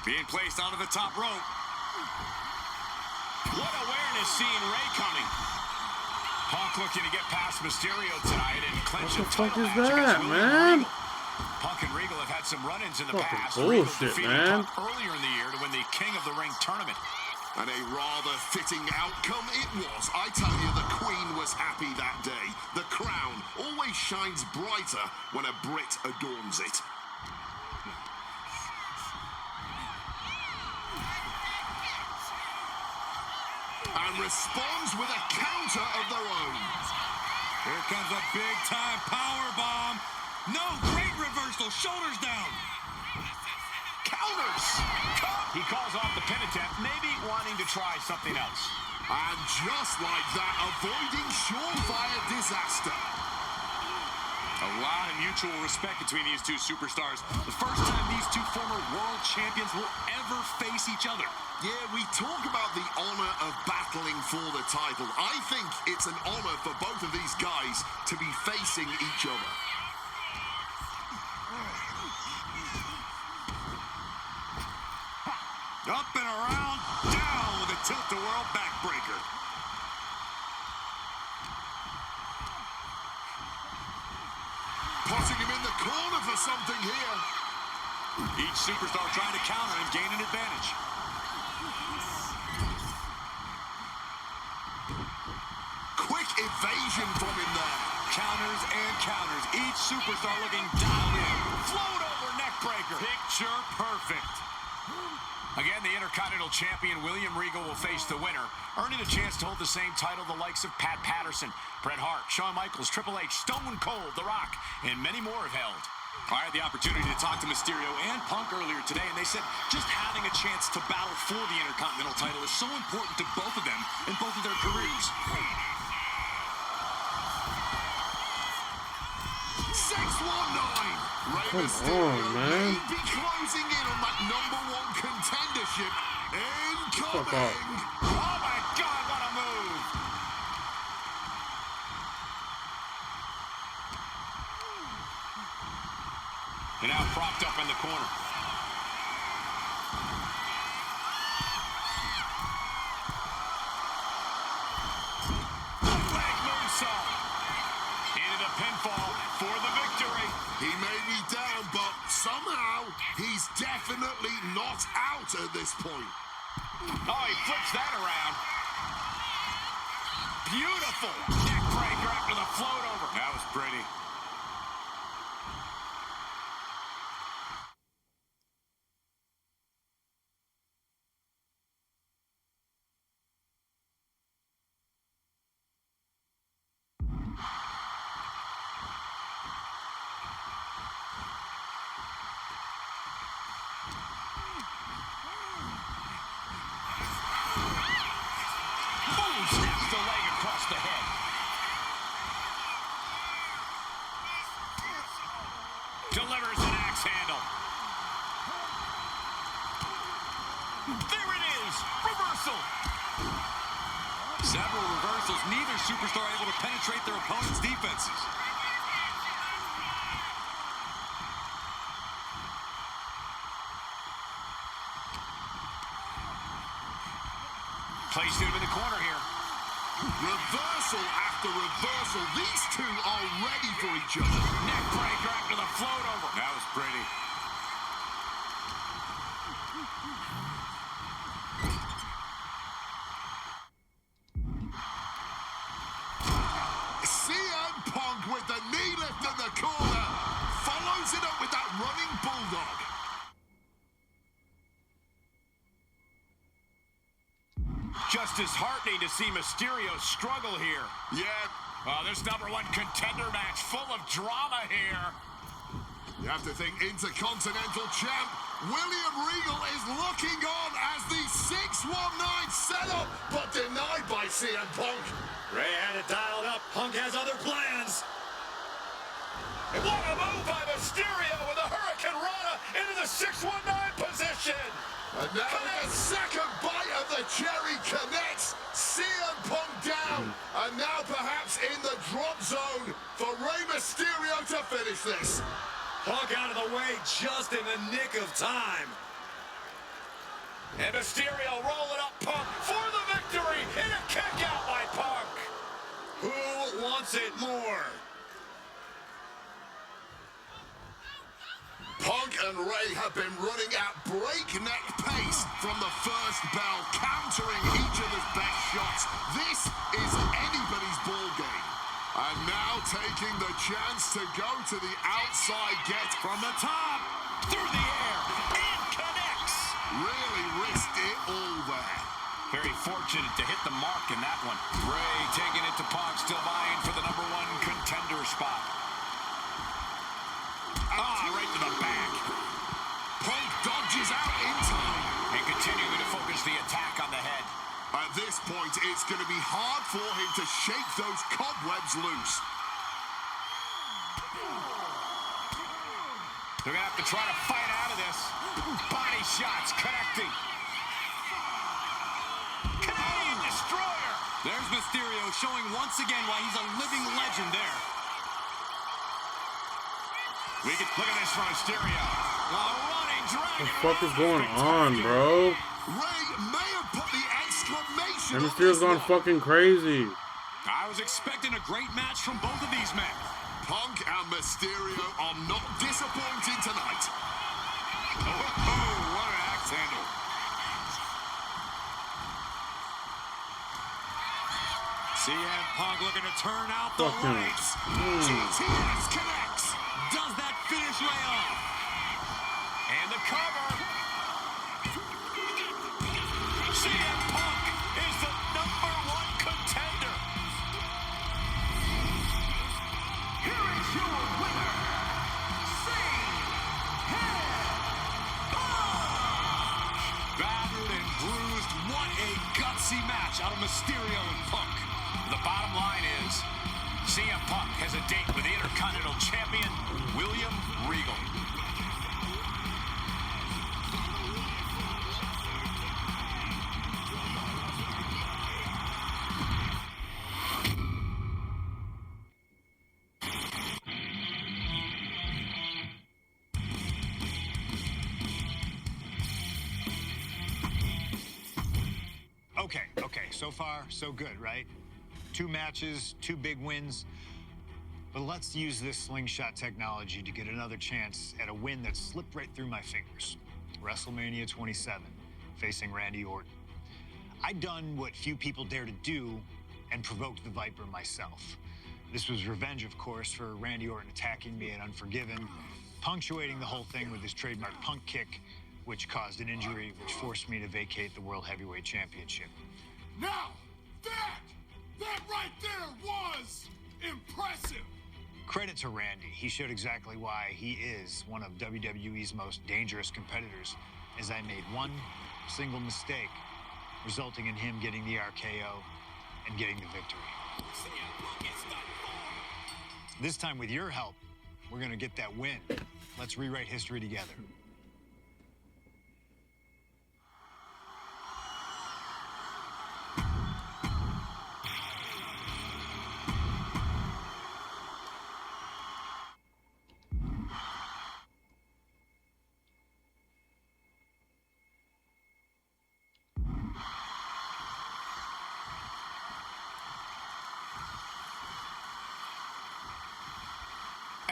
Being placed onto the top rope. What awareness seeing Ray coming. Punk looking to get past Mysterio tonight and clinch a title match against William Regal. Punk and Regal have had some run-ins in the past. Regal defeated Punk earlier in the year to win the King of the Ring tournament. And a rather fitting outcome it was. I tell you, the Queen was happy that day. The crown always shines brighter when a Brit adorns it. And responds with a counter of their own. Here comes a big-time power bomb. No, great reversal. Shoulders down. Counters. He calls off the pin attempt, maybe wanting to try something else. And just like that, avoiding surefire disaster. A lot of mutual respect between these two superstars. The first time these two former world champions will ever face each other. Yeah, we talk about the honor of battling for the title. I think it's an honor for both of these guys to be facing each other. Up and around, down with a tilt-a-whirl backbreaker. Putting him in the corner for something here. Each superstar trying to counter and gain an advantage. Quick evasion from him there. Counters and counters. Each superstar looking dialed in. Float over neck breaker. Picture perfect. Again, the Intercontinental Champion William Regal will face the winner, earning a chance to hold the same title the likes of Pat Patterson, Bret Hart, Shawn Michaels, Triple H, Stone Cold, The Rock, and many more have held. I had the opportunity to talk to Mysterio and Punk earlier today, and they said just having a chance to battle for the Intercontinental title is so important to both of them in both of their careers. 619. Rey Come Mysterio on, man. may be closing in on that #1 contendership. Fuck Incoming. off. Oh, my God, what a move. And now propped up in the corner. Leg moonsault. Into the pinfall for the victory. He may be down, but somehow he's definitely not out at this point. Oh, he flips that around. Beautiful neck breaker after the float over. That was pretty. Boom, snaps the leg across the head. Delivers an axe handle. There it is. Reversal. Several reversals, neither superstar able to penetrate their opponent's defenses. Placed him in the corner here. Reversal after reversal. These two are ready for each other. Neck breaker after the float over. That was pretty. CM Punk with the knee lift in the corner. Follows it up with that running bulldog. Just disheartening to see Mysterio struggle here. Yeah, This #1 contender match full of drama here. you have to think Intercontinental Champ William Regal is looking on as the 619 setup, but denied by CM Punk. Ray had it dialed up. Punk has other plans. And what a move by Mysterio with a Hurricane Rana into the 619 position. And now the second bite of the cherry connects. CM Punk down. And now perhaps in the drop zone for Rey Mysterio to finish this. Punk out of the way just in the nick of time. And Mysterio rolling up Punk for the victory in a kick out by Punk. Who wants it more? Punk and Rey have been running at breakneck pace from the first bell, countering each other's best shots. This is anybody's ball game. And now taking the chance to go to the outside, get From the top, through the air, and connects. really risked it all there. very fortunate to hit the mark in that one. Ray taking it to Punk, still vying for the #1 contender spot. Right to the back. Punk dodges out in time. And continuing to focus the attack on the head. At this point, it's going to be hard for him to shake those cobwebs loose. They're going to have to try to fight out of this. Body shots connecting. Canadian Destroyer. There's Mysterio showing once again why he's a living legend there. We can look at this from Mysterio. Running dragon. What the fuck is going on, bro? Ray may have put the exclamation. And Mysterio's gone fucking crazy. I was expecting a great match from both of these men. Punk and Mysterio are not disappointing tonight. What an axe handle. CM Punk looking to turn out the Fuck him. lights. GTS connects. Does that finish Ray off? And the cover. CM Punk is the #1 contender. Here is your winner, Battered and bruised. What a gutsy match out of Mysterio and Punk. The bottom line is, CM Punk has a date with the Intercontinental Champion, William Regal. Okay, so far, so good, right? 2 matches, 2 big wins. But let's use this slingshot technology to get another chance at a win that slipped right through my fingers. WrestleMania 27, facing Randy Orton. I'd done what few people dare to do and provoked the Viper myself. This was revenge, of course, for Randy Orton attacking me at Unforgiven, punctuating the whole thing with his trademark punk kick, which caused an injury, which forced me to vacate the World Heavyweight Championship. Now, that right there was impressive. Credit to Randy. He showed exactly why he is one of WWE's most dangerous competitors, as I made one single mistake, resulting in him getting the RKO and getting the victory. This time, with your help, we're going to get that win. Let's rewrite history together.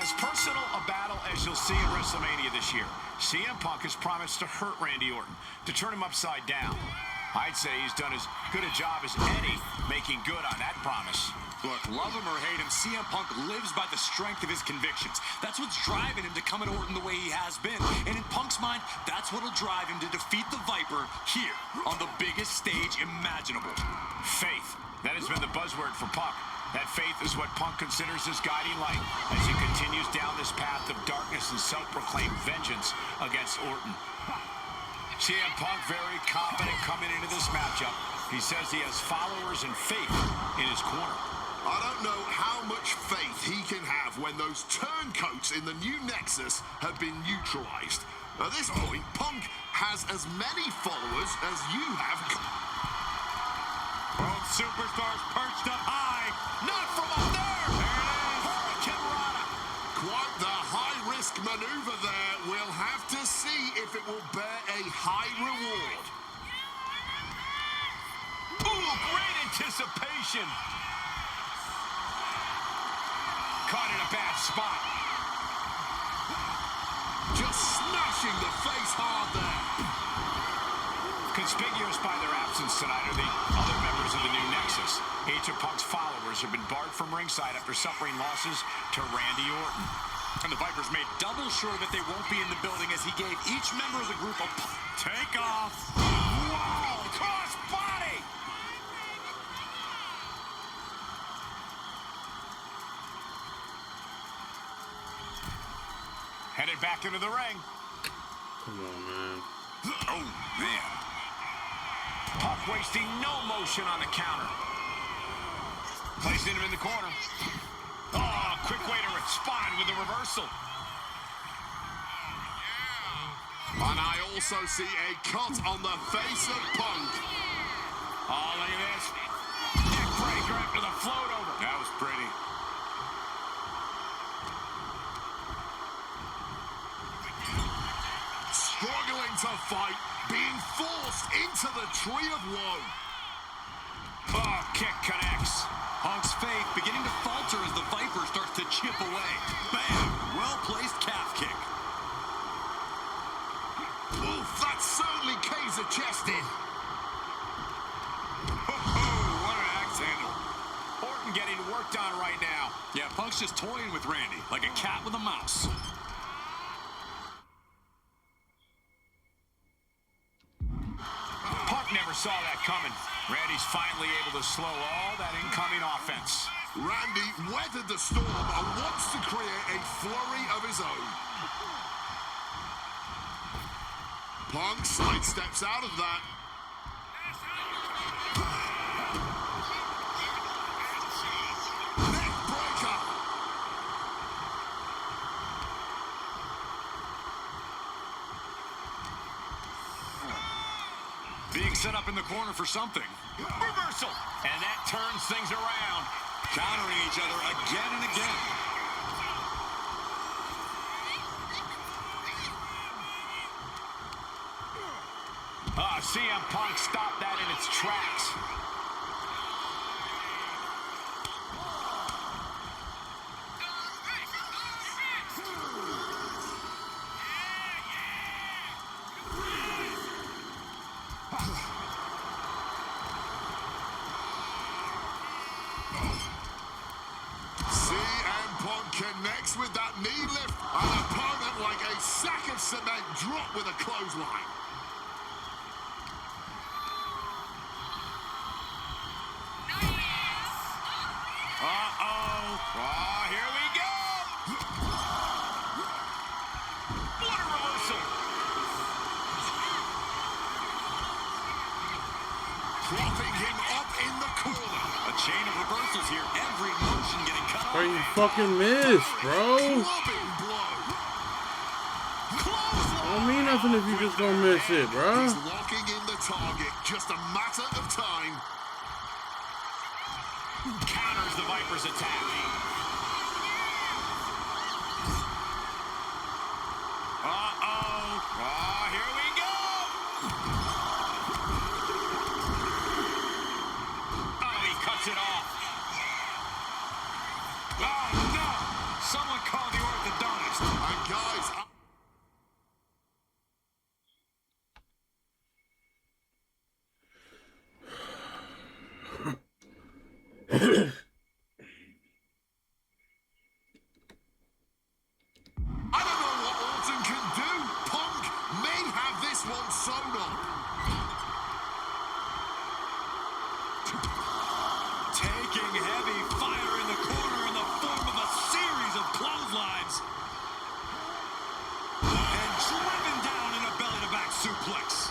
As personal a battle as you'll see at WrestleMania this year, CM Punk has promised to hurt Randy Orton, to turn him upside down. I'd say he's done as good a job as any making good on that promise. Look, love him or hate him, CM Punk lives by the strength of his convictions. That's what's driving him to come at Orton the way he has been. And in Punk's mind, that's what'll drive him to defeat the Viper here on the biggest stage imaginable. Faith. That has been the buzzword for Punk. That faith is what Punk considers his guiding light as he continues down this path of darkness and self-proclaimed vengeance against Orton. CM Punk very confident coming into this matchup. He says he has followers and faith in his corner. I don't know how much faith he can have when those turncoats in the new Nexus have been neutralized. At this point, Punk has as many followers as you have. Both superstars perched up high. Not from up there. There it is. Hurricane Rana. Quite the high-risk maneuver there. We'll have to see if it will bear a high reward. Ooh, great anticipation. Caught in a bad spot. Just smashing the face hard there. Conspicuous by their absence tonight are the other members of the new Nexus. Each of Punk's followers have been barred from ringside after suffering losses to Randy Orton. And the Vipers made double sure that they won't be in the building as he gave each member of the group a take off. Wow! Cross body! Headed back into the ring. Come on, man. Oh, man. Punk wasting no motion on the counter. Placing him in the corner. Oh, quick way to respond with the reversal. And I also see a cut on the face of Punk. Oh, look at this. Neck breaker after the float over. That was pretty. Struggling to fight, being forced into the tree of woe. Oh, kick connects. Punk's faith beginning to falter as the Viper starts to chip away. Bam! Well-placed calf kick. Oof, that certainly caves a chest in. Oh, what an axe handle. Orton getting worked on right now. Yeah, Punk's just toying with Randy like a cat with a mouse. Punk never saw that coming. Randy's finally able to slow all that incoming offense. Randy weathered the storm and wants to create a flurry of his own. Punk sidesteps out of that. Neck breaker. Being set up in the corner for something. Reversal. And that turns things around. Countering each other again and again. CM Punk stopped that in its tracks. CM Punk connects with that knee lift, and opponent like a sack of cement dropped with a clothesline. Oh, here we go. What a reversal. Propping him up in the corner. A chain of reversals here. Every motion getting cut off. Bro, you fucking missed, bro. Clubbing blow. Don't mean nothing if you just don't miss it, bro. He's locking in the target. Just a matter of time. Counters the Viper's attack. Oh, here we go. Oh, he cuts it off. Oh, no. Someone call the orthodontist. And guys, I don't know what Orton can do. Punk may have this one sewn up. Taking heavy fire in the corner in the form of a series of clotheslines. And driven down in a belly-to-back suplex.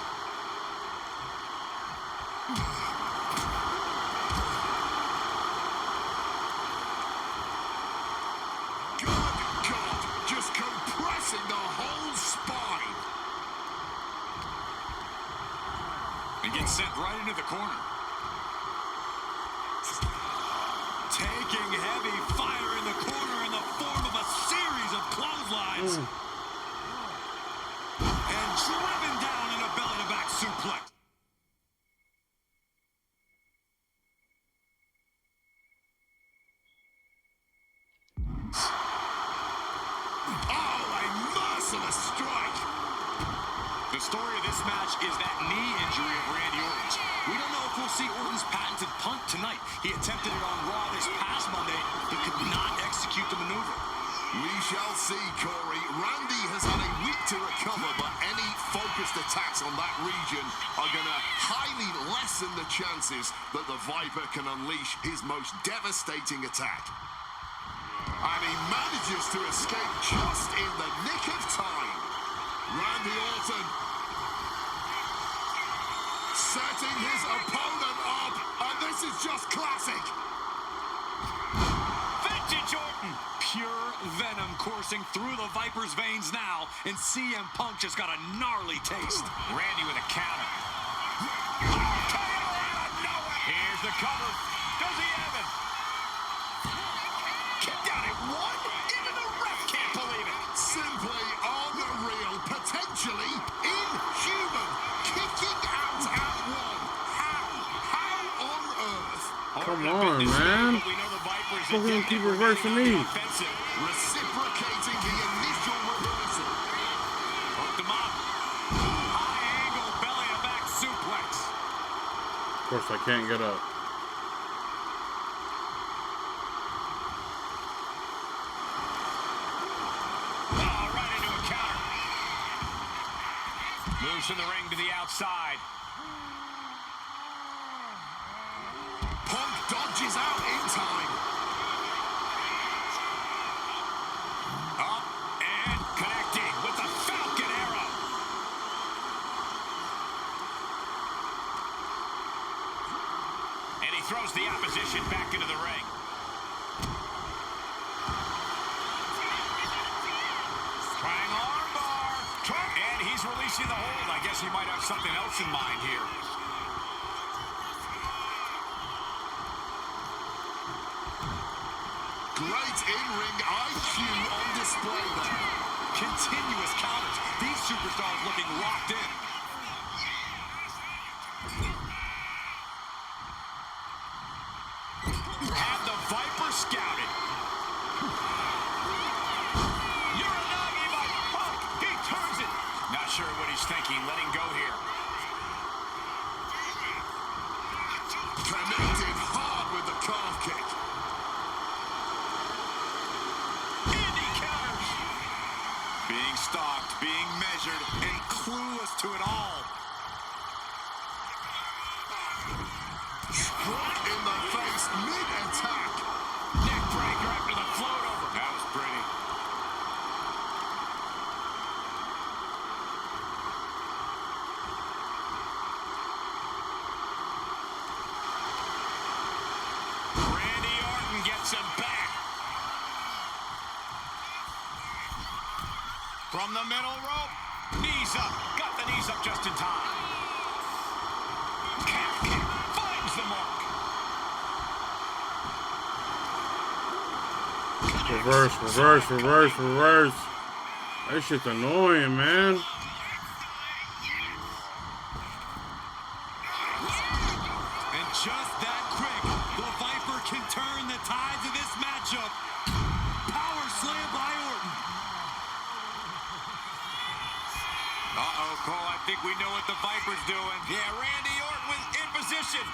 Good God, just compressing the whole spine. And gets sent right into the corner. Taking heavy fire in the corner in the form of a series of clotheslines. And driven down in a belly-to-back suplex. Oh, a merciless strike. The story of this match is that knee injury of Randy Orton's. We don't know if we'll see Orton's patented punt tonight. He attempted it on Raw this past Monday, but could not execute the maneuver. We shall see, Corey. Randy has had a week to recover, but any focused attacks on that region are going to highly lessen the chances that the Viper can unleash his most devastating attack. And he manages to escape just in the nick of time. Randy Orton setting his opponent up, and this is just classic. Vintage Orton. Pure venom coursing through the Viper's veins now, and CM Punk just got a gnarly taste. Randy with a counter. Here's the cover. Does he have it? Kicked out at one. Even the ref can't believe it. Simply unreal, potentially inhuman. Kicking out at one. How on earth? Come on, man. Fucking gonna keep reversing these. Reciprocating the initial reversal. Hooked him up. High angle belly to back suplex. Of course, I can't get up. Oh, right into a counter. Moves from the ring to the outside. Punk dodges out in time. Up and connecting with the Falcon Arrow. And he throws the opposition back into the ring. Trying armbar. And he's releasing the hold. I guess he might have something else in mind here. Great in-ring IQ on display there. Continuous counters. These superstars looking locked in. Have the Viper scouted. Uranagi by Punk. He turns it. Not sure what he's thinking. Letting go here. Connected hard with the calf kick. Andy counters. Being stalked, being measured, and clueless to it all. Struck in the face mid-attack. Neck breaker after the float over. That was pretty. Randy Orton gets him back. From the middle rope. Knees up. Got the knees up just in time. Calf kick. Finds the mark. Reverse, reverse, reverse, reverse. That shit's annoying, man. And just that quick, the Viper can turn the tides of this matchup. Power slam by Orton. Uh-oh, Cole, I think we know what the Viper's doing. Yeah, Randy Orton was in position.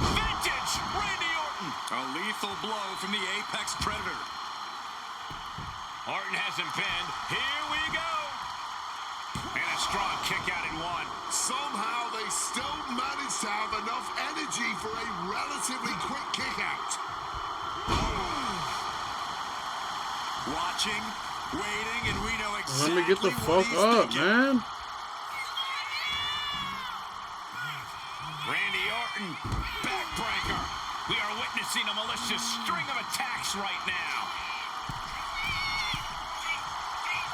Vintage Randy Orton. A lethal blow from the Apex Predator. Orton has him pinned. Here we go. And a strong kick out in one. Somehow they still manage to have enough energy for a relatively quick kick out. Watching, waiting, and we know exactly Let me get the what fuck he's up, thinking. man. Randy Orton, backbreaker. We are witnessing a malicious string of attacks right now.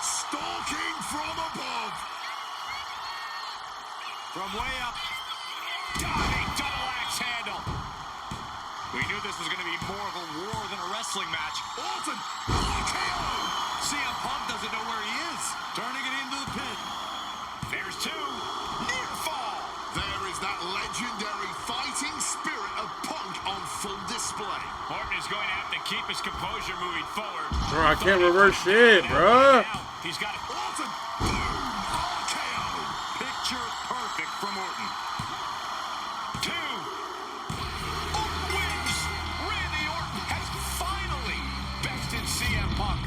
Stalking from above. From way up. Diving double axe handle. We knew this was going to be more of a war than a wrestling match. Orton, RKO. CM Punk doesn't know where he is. Turning it into the pin. There's two. Near fall. There is that legendary fighting spirit of Punk on full display. Orton is going to have to keep his composure moving forward. Bro, I can't reverse shit, bro. He's got it. Orton, boom, RKO. Picture perfect from Orton. Two. Orton wins. Randy Orton has finally bested CM Punk.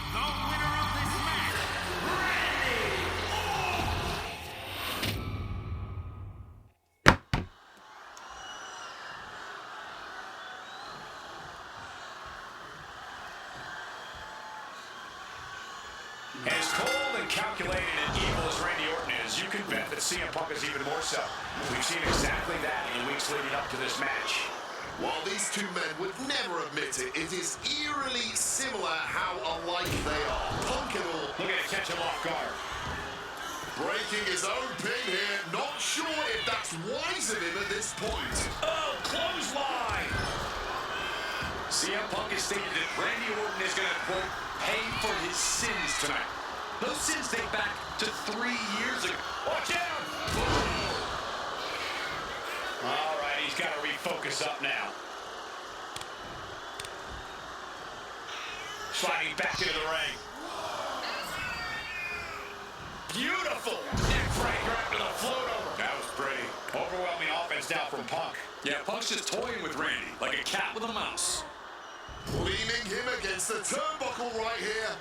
The winner of this match, Randy. As cold and calculated and evil as Randy Orton is, you can bet that CM Punk is even more so. We've seen exactly that in the weeks leading up to this match. While these two men would never admit it, it is eerily similar how alike they are. Punk and all. Look at it, catch him off guard. Breaking his own pin here. Not sure if that's wise of him at this point. Oh, clothesline! CM Punk has stated that Randy Orton is going to, quote, pay for his sins tonight. Those sins date back to 3 years ago. Watch out! All right, he's got to refocus up now. Sliding back into the ring. Beautiful! Neck breaker after the float over. That was pretty. Overwhelming offense now from Punk. Yeah, Punk's just toying with Randy, like a cat with a mouse. Leaning him against the turnbuckle right here.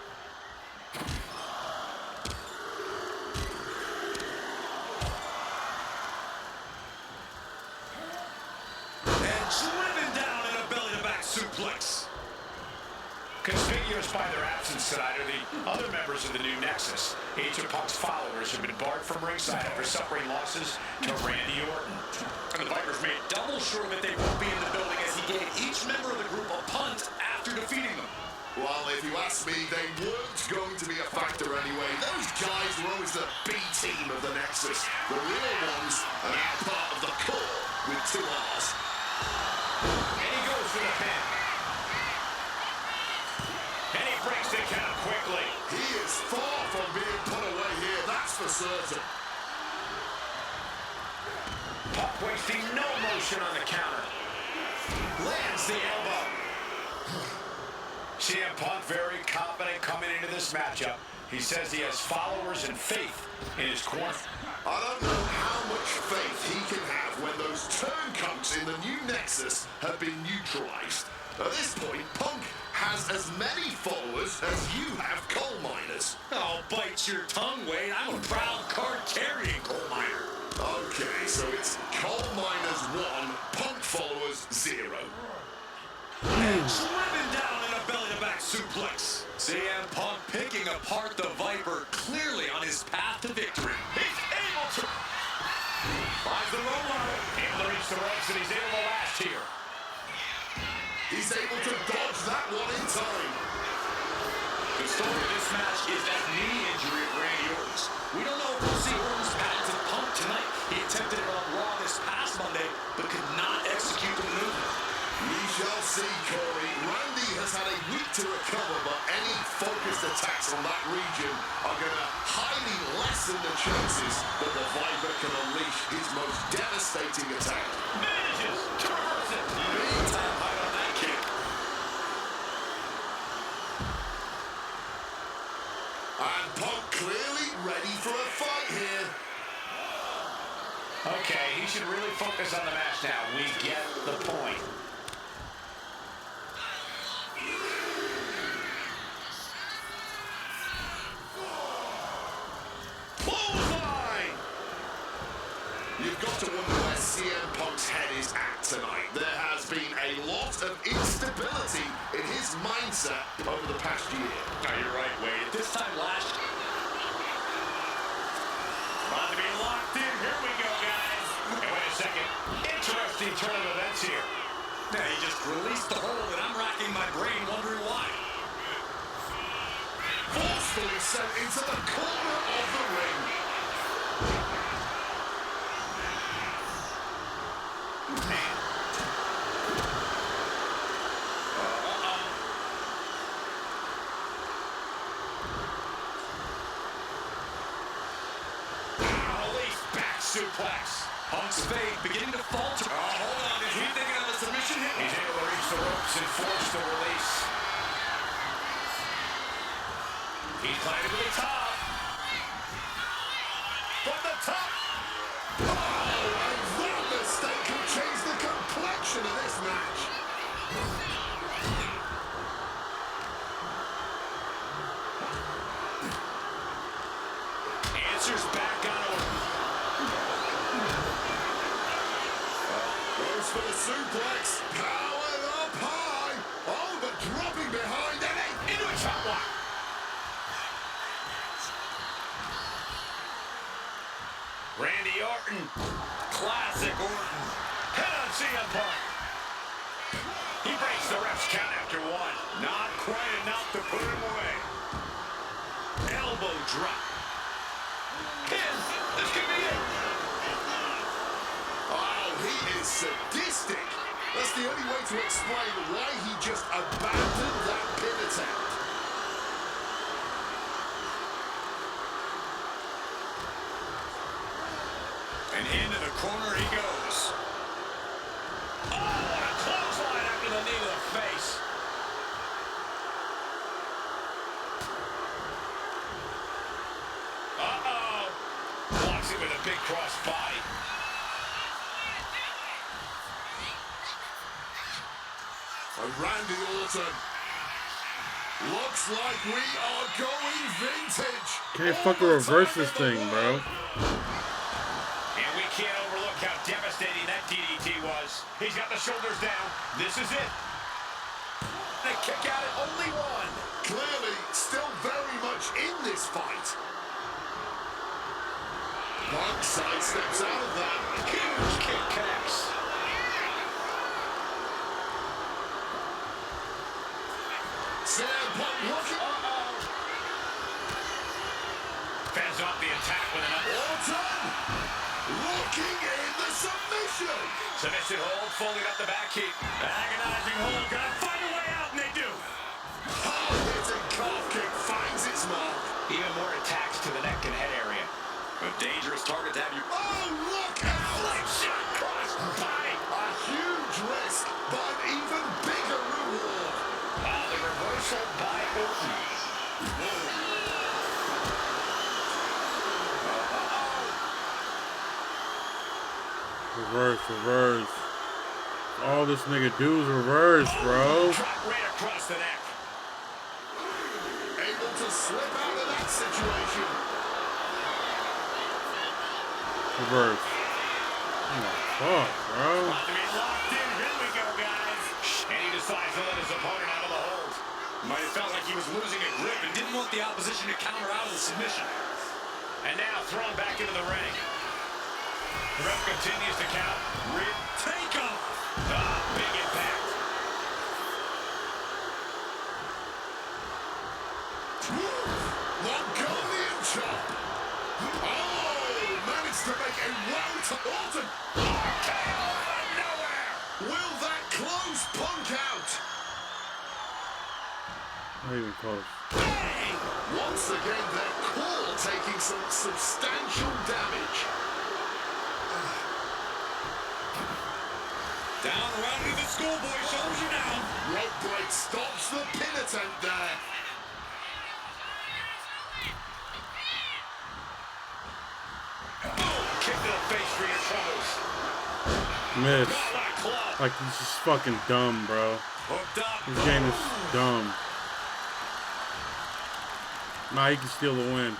And driven down in a belly-to-back suplex. Conspicuous by their absence tonight are the other members of the new Nexus. Each of Punk's followers have been barred from ringside after suffering losses to Randy Orton. And the Vipers made double sure that they won't be in the building as he gave each member of the group a punt after defeating them. Well, if you ask me, they weren't going to be a factor anyway. Those guys were always the B team of the Nexus. The real ones are now part of the core with 2 R's. And he goes for the pin. And he breaks the count quickly. He is far from being put away here, that's for certain. Punk wasting no motion on the counter. Lands the elbow. CM Punk very confident coming into this matchup. He says he has followers and faith in his corner. I don't know how much faith he can have when those turncoats in the new Nexus have been neutralized. At this point, Punk has as many followers as you have coal miners. Oh, bite your tongue, Wade. I'm a proud card-carrying coal miner. Okay, so it's coal miners 1, Punk followers 0. And driven down in a belly-to-back suplex. CM Punk picking apart the Viper, clearly on his path to victory. He's able to... Finds the roll ladder. Able to reach the ropes, and he's able to last here. He's able to dodge that one in time. The story of this match is that knee injury of Randy Orton's. We don't know if we'll see Orton's patented Punk tonight. He attempted it on Raw this past Monday, but could not execute the maneuver. We shall see, Corey. Randy has had a week to recover, but any focused attacks on that region are going to highly lessen the chances that the Viper can unleash his most devastating attack. Manages to reverse it. Big time height on that kick. And Punk clearly ready for a fight here. Okay, he should really focus on the match now. We get the point. Bullseye! You've got to wonder where CM Punk's head is at tonight. There has been a lot of instability in his mindset over the past year. No, you're right, Wade. At this time last year... About to be locked in. Here we go, guys. Hey, wait a second. Interesting turn of events here. Yeah, he just released the hold, and I'm racking my brain wondering why. Forcefully sent into the corner of the ring. Man. Release back suplex. Punk's fade beginning to falter. Oh, hold on. Is he thinking of a submission hit? He's able to reach the ropes and force the release. He's climbing to the top. From the top. Oh, and that mistake can change the complexion of this match. Answers back on Orton. Goes for the suplex. Powered up high. Oh, but dropping behind Eddie. Into a chop block. Randy Orton. Classic Orton. Hit on CM Punk. He breaks the ref's count after one. Not quite enough to put him away. Elbow drop. Pin. This could be it. Oh, he is sadistic. That's the only way to explain why he just abandoned that pin attempt. And into the corner he goes. Oh, what a clothesline after the knee to the face. Uh-oh. Blocks it with a big cross body. And Randy Orton. Looks like we are going vintage. Can't fucking reverse this thing, bro. And we can't overlook how devastating that DDT was. He's got the shoulders down. This is it. They kick out at only one. Clearly, still very much in this fight. Punk sidesteps out of that. Huge kick connects. CM Punk looking. Fans off the attack with another. Orton looking in the submission. Submission hold, folding up the back heat. Agonizing hold, gonna find a way out, and they do. Hard-hitting calf kick finds its mark. Even more attacks to the neck and head area. A dangerous target to have you. Oh, look out! Slingshot cross body. A huge risk, but even bigger reward. The reversal by Orton. Reverse, reverse. All this nigga do is reverse, bro. Drop right across the neck. Able to slip out of that situation. Reverse. Oh my fuck, bro. About to be locked in. Here we go, guys. And he decides to let his opponent out of the hold. Might have felt like he was losing a grip and didn't want the opposition to counter out of the submission. And now thrown back into the ring. The ref continues to count. Rib takeoff. Big impact. Mongolian chop. Oh, managed to make a well to Orton. RKO out of nowhere. Will that close Punk out? Not even close. Bang! Once again, their core taking some substantial damage. Down around to the schoolboy. Shoulders are down. Rope break stops the pin attempt there. Kick to the face for your troubles. Miss. Oh, what a club. Like, this is fucking dumb, bro. Hooked up. This game is dumb. Nah, he can steal the win.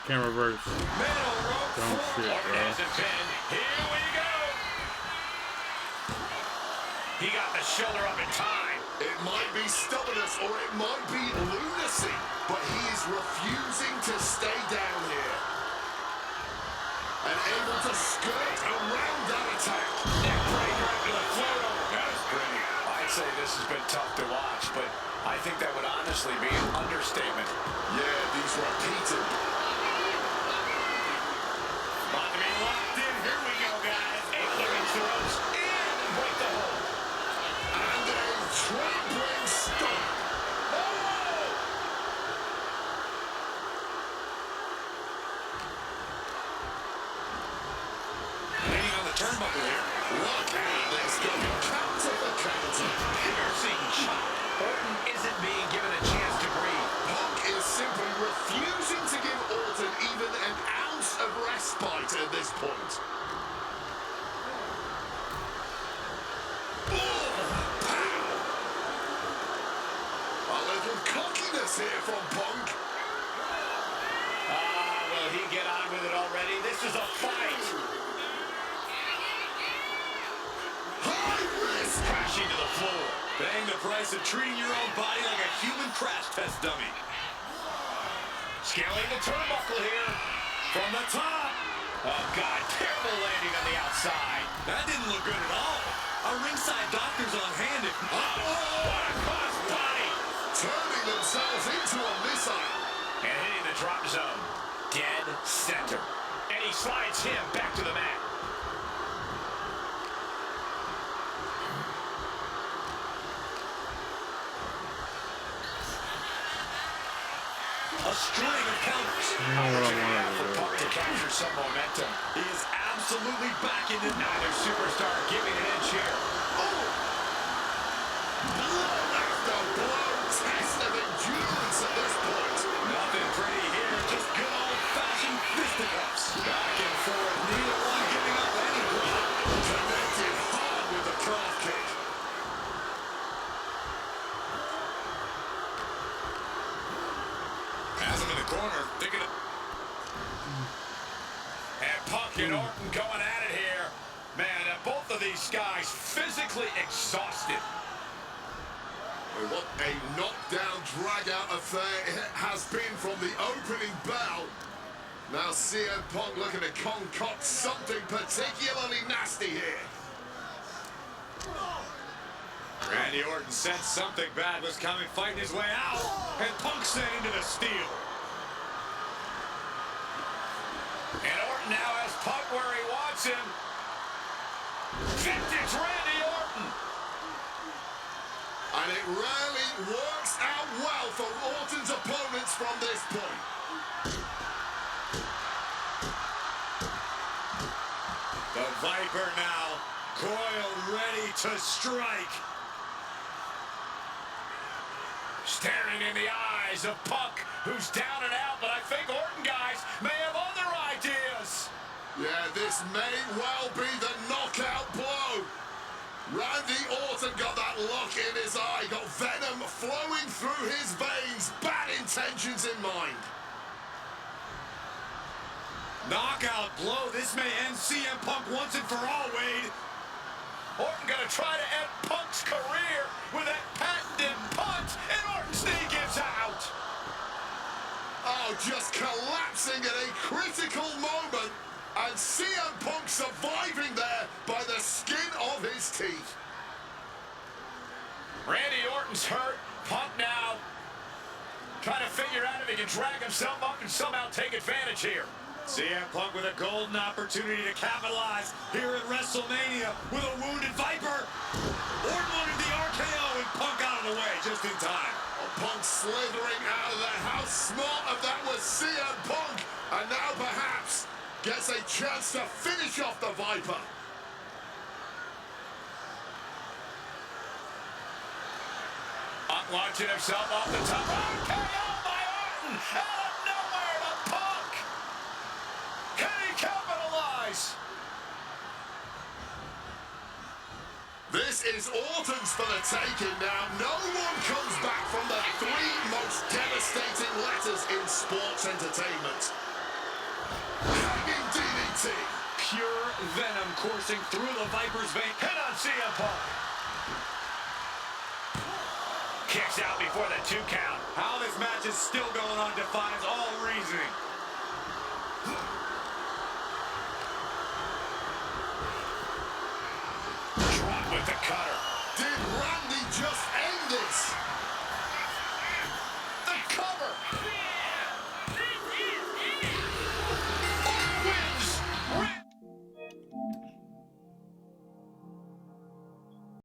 Can't reverse. Middle rope. Dumb shit, Orton bro. has it pinned. Here we go. He got the shoulder up in time. It might be stubbornness or it might be lunacy, but he is refusing to stay down here. And able to skirt around that attack. Neck breaker after the float over. That is brilliant. I'd say this has been tough to watch, but I think that would honestly be an understatement. Yeah, these repeated. About to be locked in. Here we go, guys. Able to reach the ropes and break the hold. And a trampling stomp. Leaning on the turnbuckle here. Look at this going counter for counter. Piercing shot. Orton isn't being given a chance to breathe. Punk is simply refusing to give Orton even an ounce of respite at this point. A little cockiness here from Punk. Will he get on with it already? This is a fight. High risk. Crashing to the floor. Paying the price of treating your own body like a human crash test dummy. Scaling the turnbuckle here. From the top. Oh, God, terrible landing on the outside. That didn't look good at all. Our ringside doctor's on hand. What a cross body. Turning themselves into a missile. And hitting the drop zone. Dead center. And he slides him back to the mat. A string of counters. Opportunity for Punk to capture some momentum. He is absolutely back in it. Neither superstar giving an inch here. Oh! Blow after blow. Test of endurance at this point. Nothing pretty here. Just good old-fashioned fisticuffs. Back and forth. Neither one giving up any ground. Connected hard with the calf kick. Has him in the corner. Thinking of... And Punk and Orton going at it here. Man, both of these guys physically exhausted. What a knockdown, drag-out affair it has been from the opening bell. Now CM Punk looking to concoct something particularly nasty here. Randy Orton sensed something bad was coming, fighting his way out. And Punk sent into the steel. And Orton now has Punk where he wants him. Vintage Randy Orton. And it rarely works out well for Orton's opponents from this point. The Viper now, coiled, ready to strike. Staring in the eyes of Punk, who's down and out, but I think Orton, guys, may have other ideas. Yeah, this may well be the knockout blow. Randy Orton got that look in his eye, got venom flowing through his veins, bad intentions in mind. Knockout blow. This may end CM Punk once and for all, Wade. Orton gonna try to end Punk's career with that patented punt, and Orton's knee gives out. Oh, just collapsing at a critical moment, and CM Punk surviving there by the skin of his teeth. Randy Orton's hurt. Punk now trying to figure out if he can drag himself up and somehow take advantage here. CM Punk with a golden opportunity to capitalize here at WrestleMania with a wounded Viper. Orton wanted the RKO and Punk out of the way just in time. Punk slithering out of there. How smart of that was CM Punk. And now perhaps gets a chance to finish off the Viper. Punk launching himself off the top. RKO by Orton. Out of nowhere to Punk. Can he capitalize? This is Orton's for the taking now. No one comes back from the three most devastating letters in sports entertainment. Hanging DDT. Pure venom coursing through the Viper's vein. Hit on CM Punk. Kicks out before the 2 count. How this match is still going on defies all reasoning. Drop with the cutter. Did Randy just end this?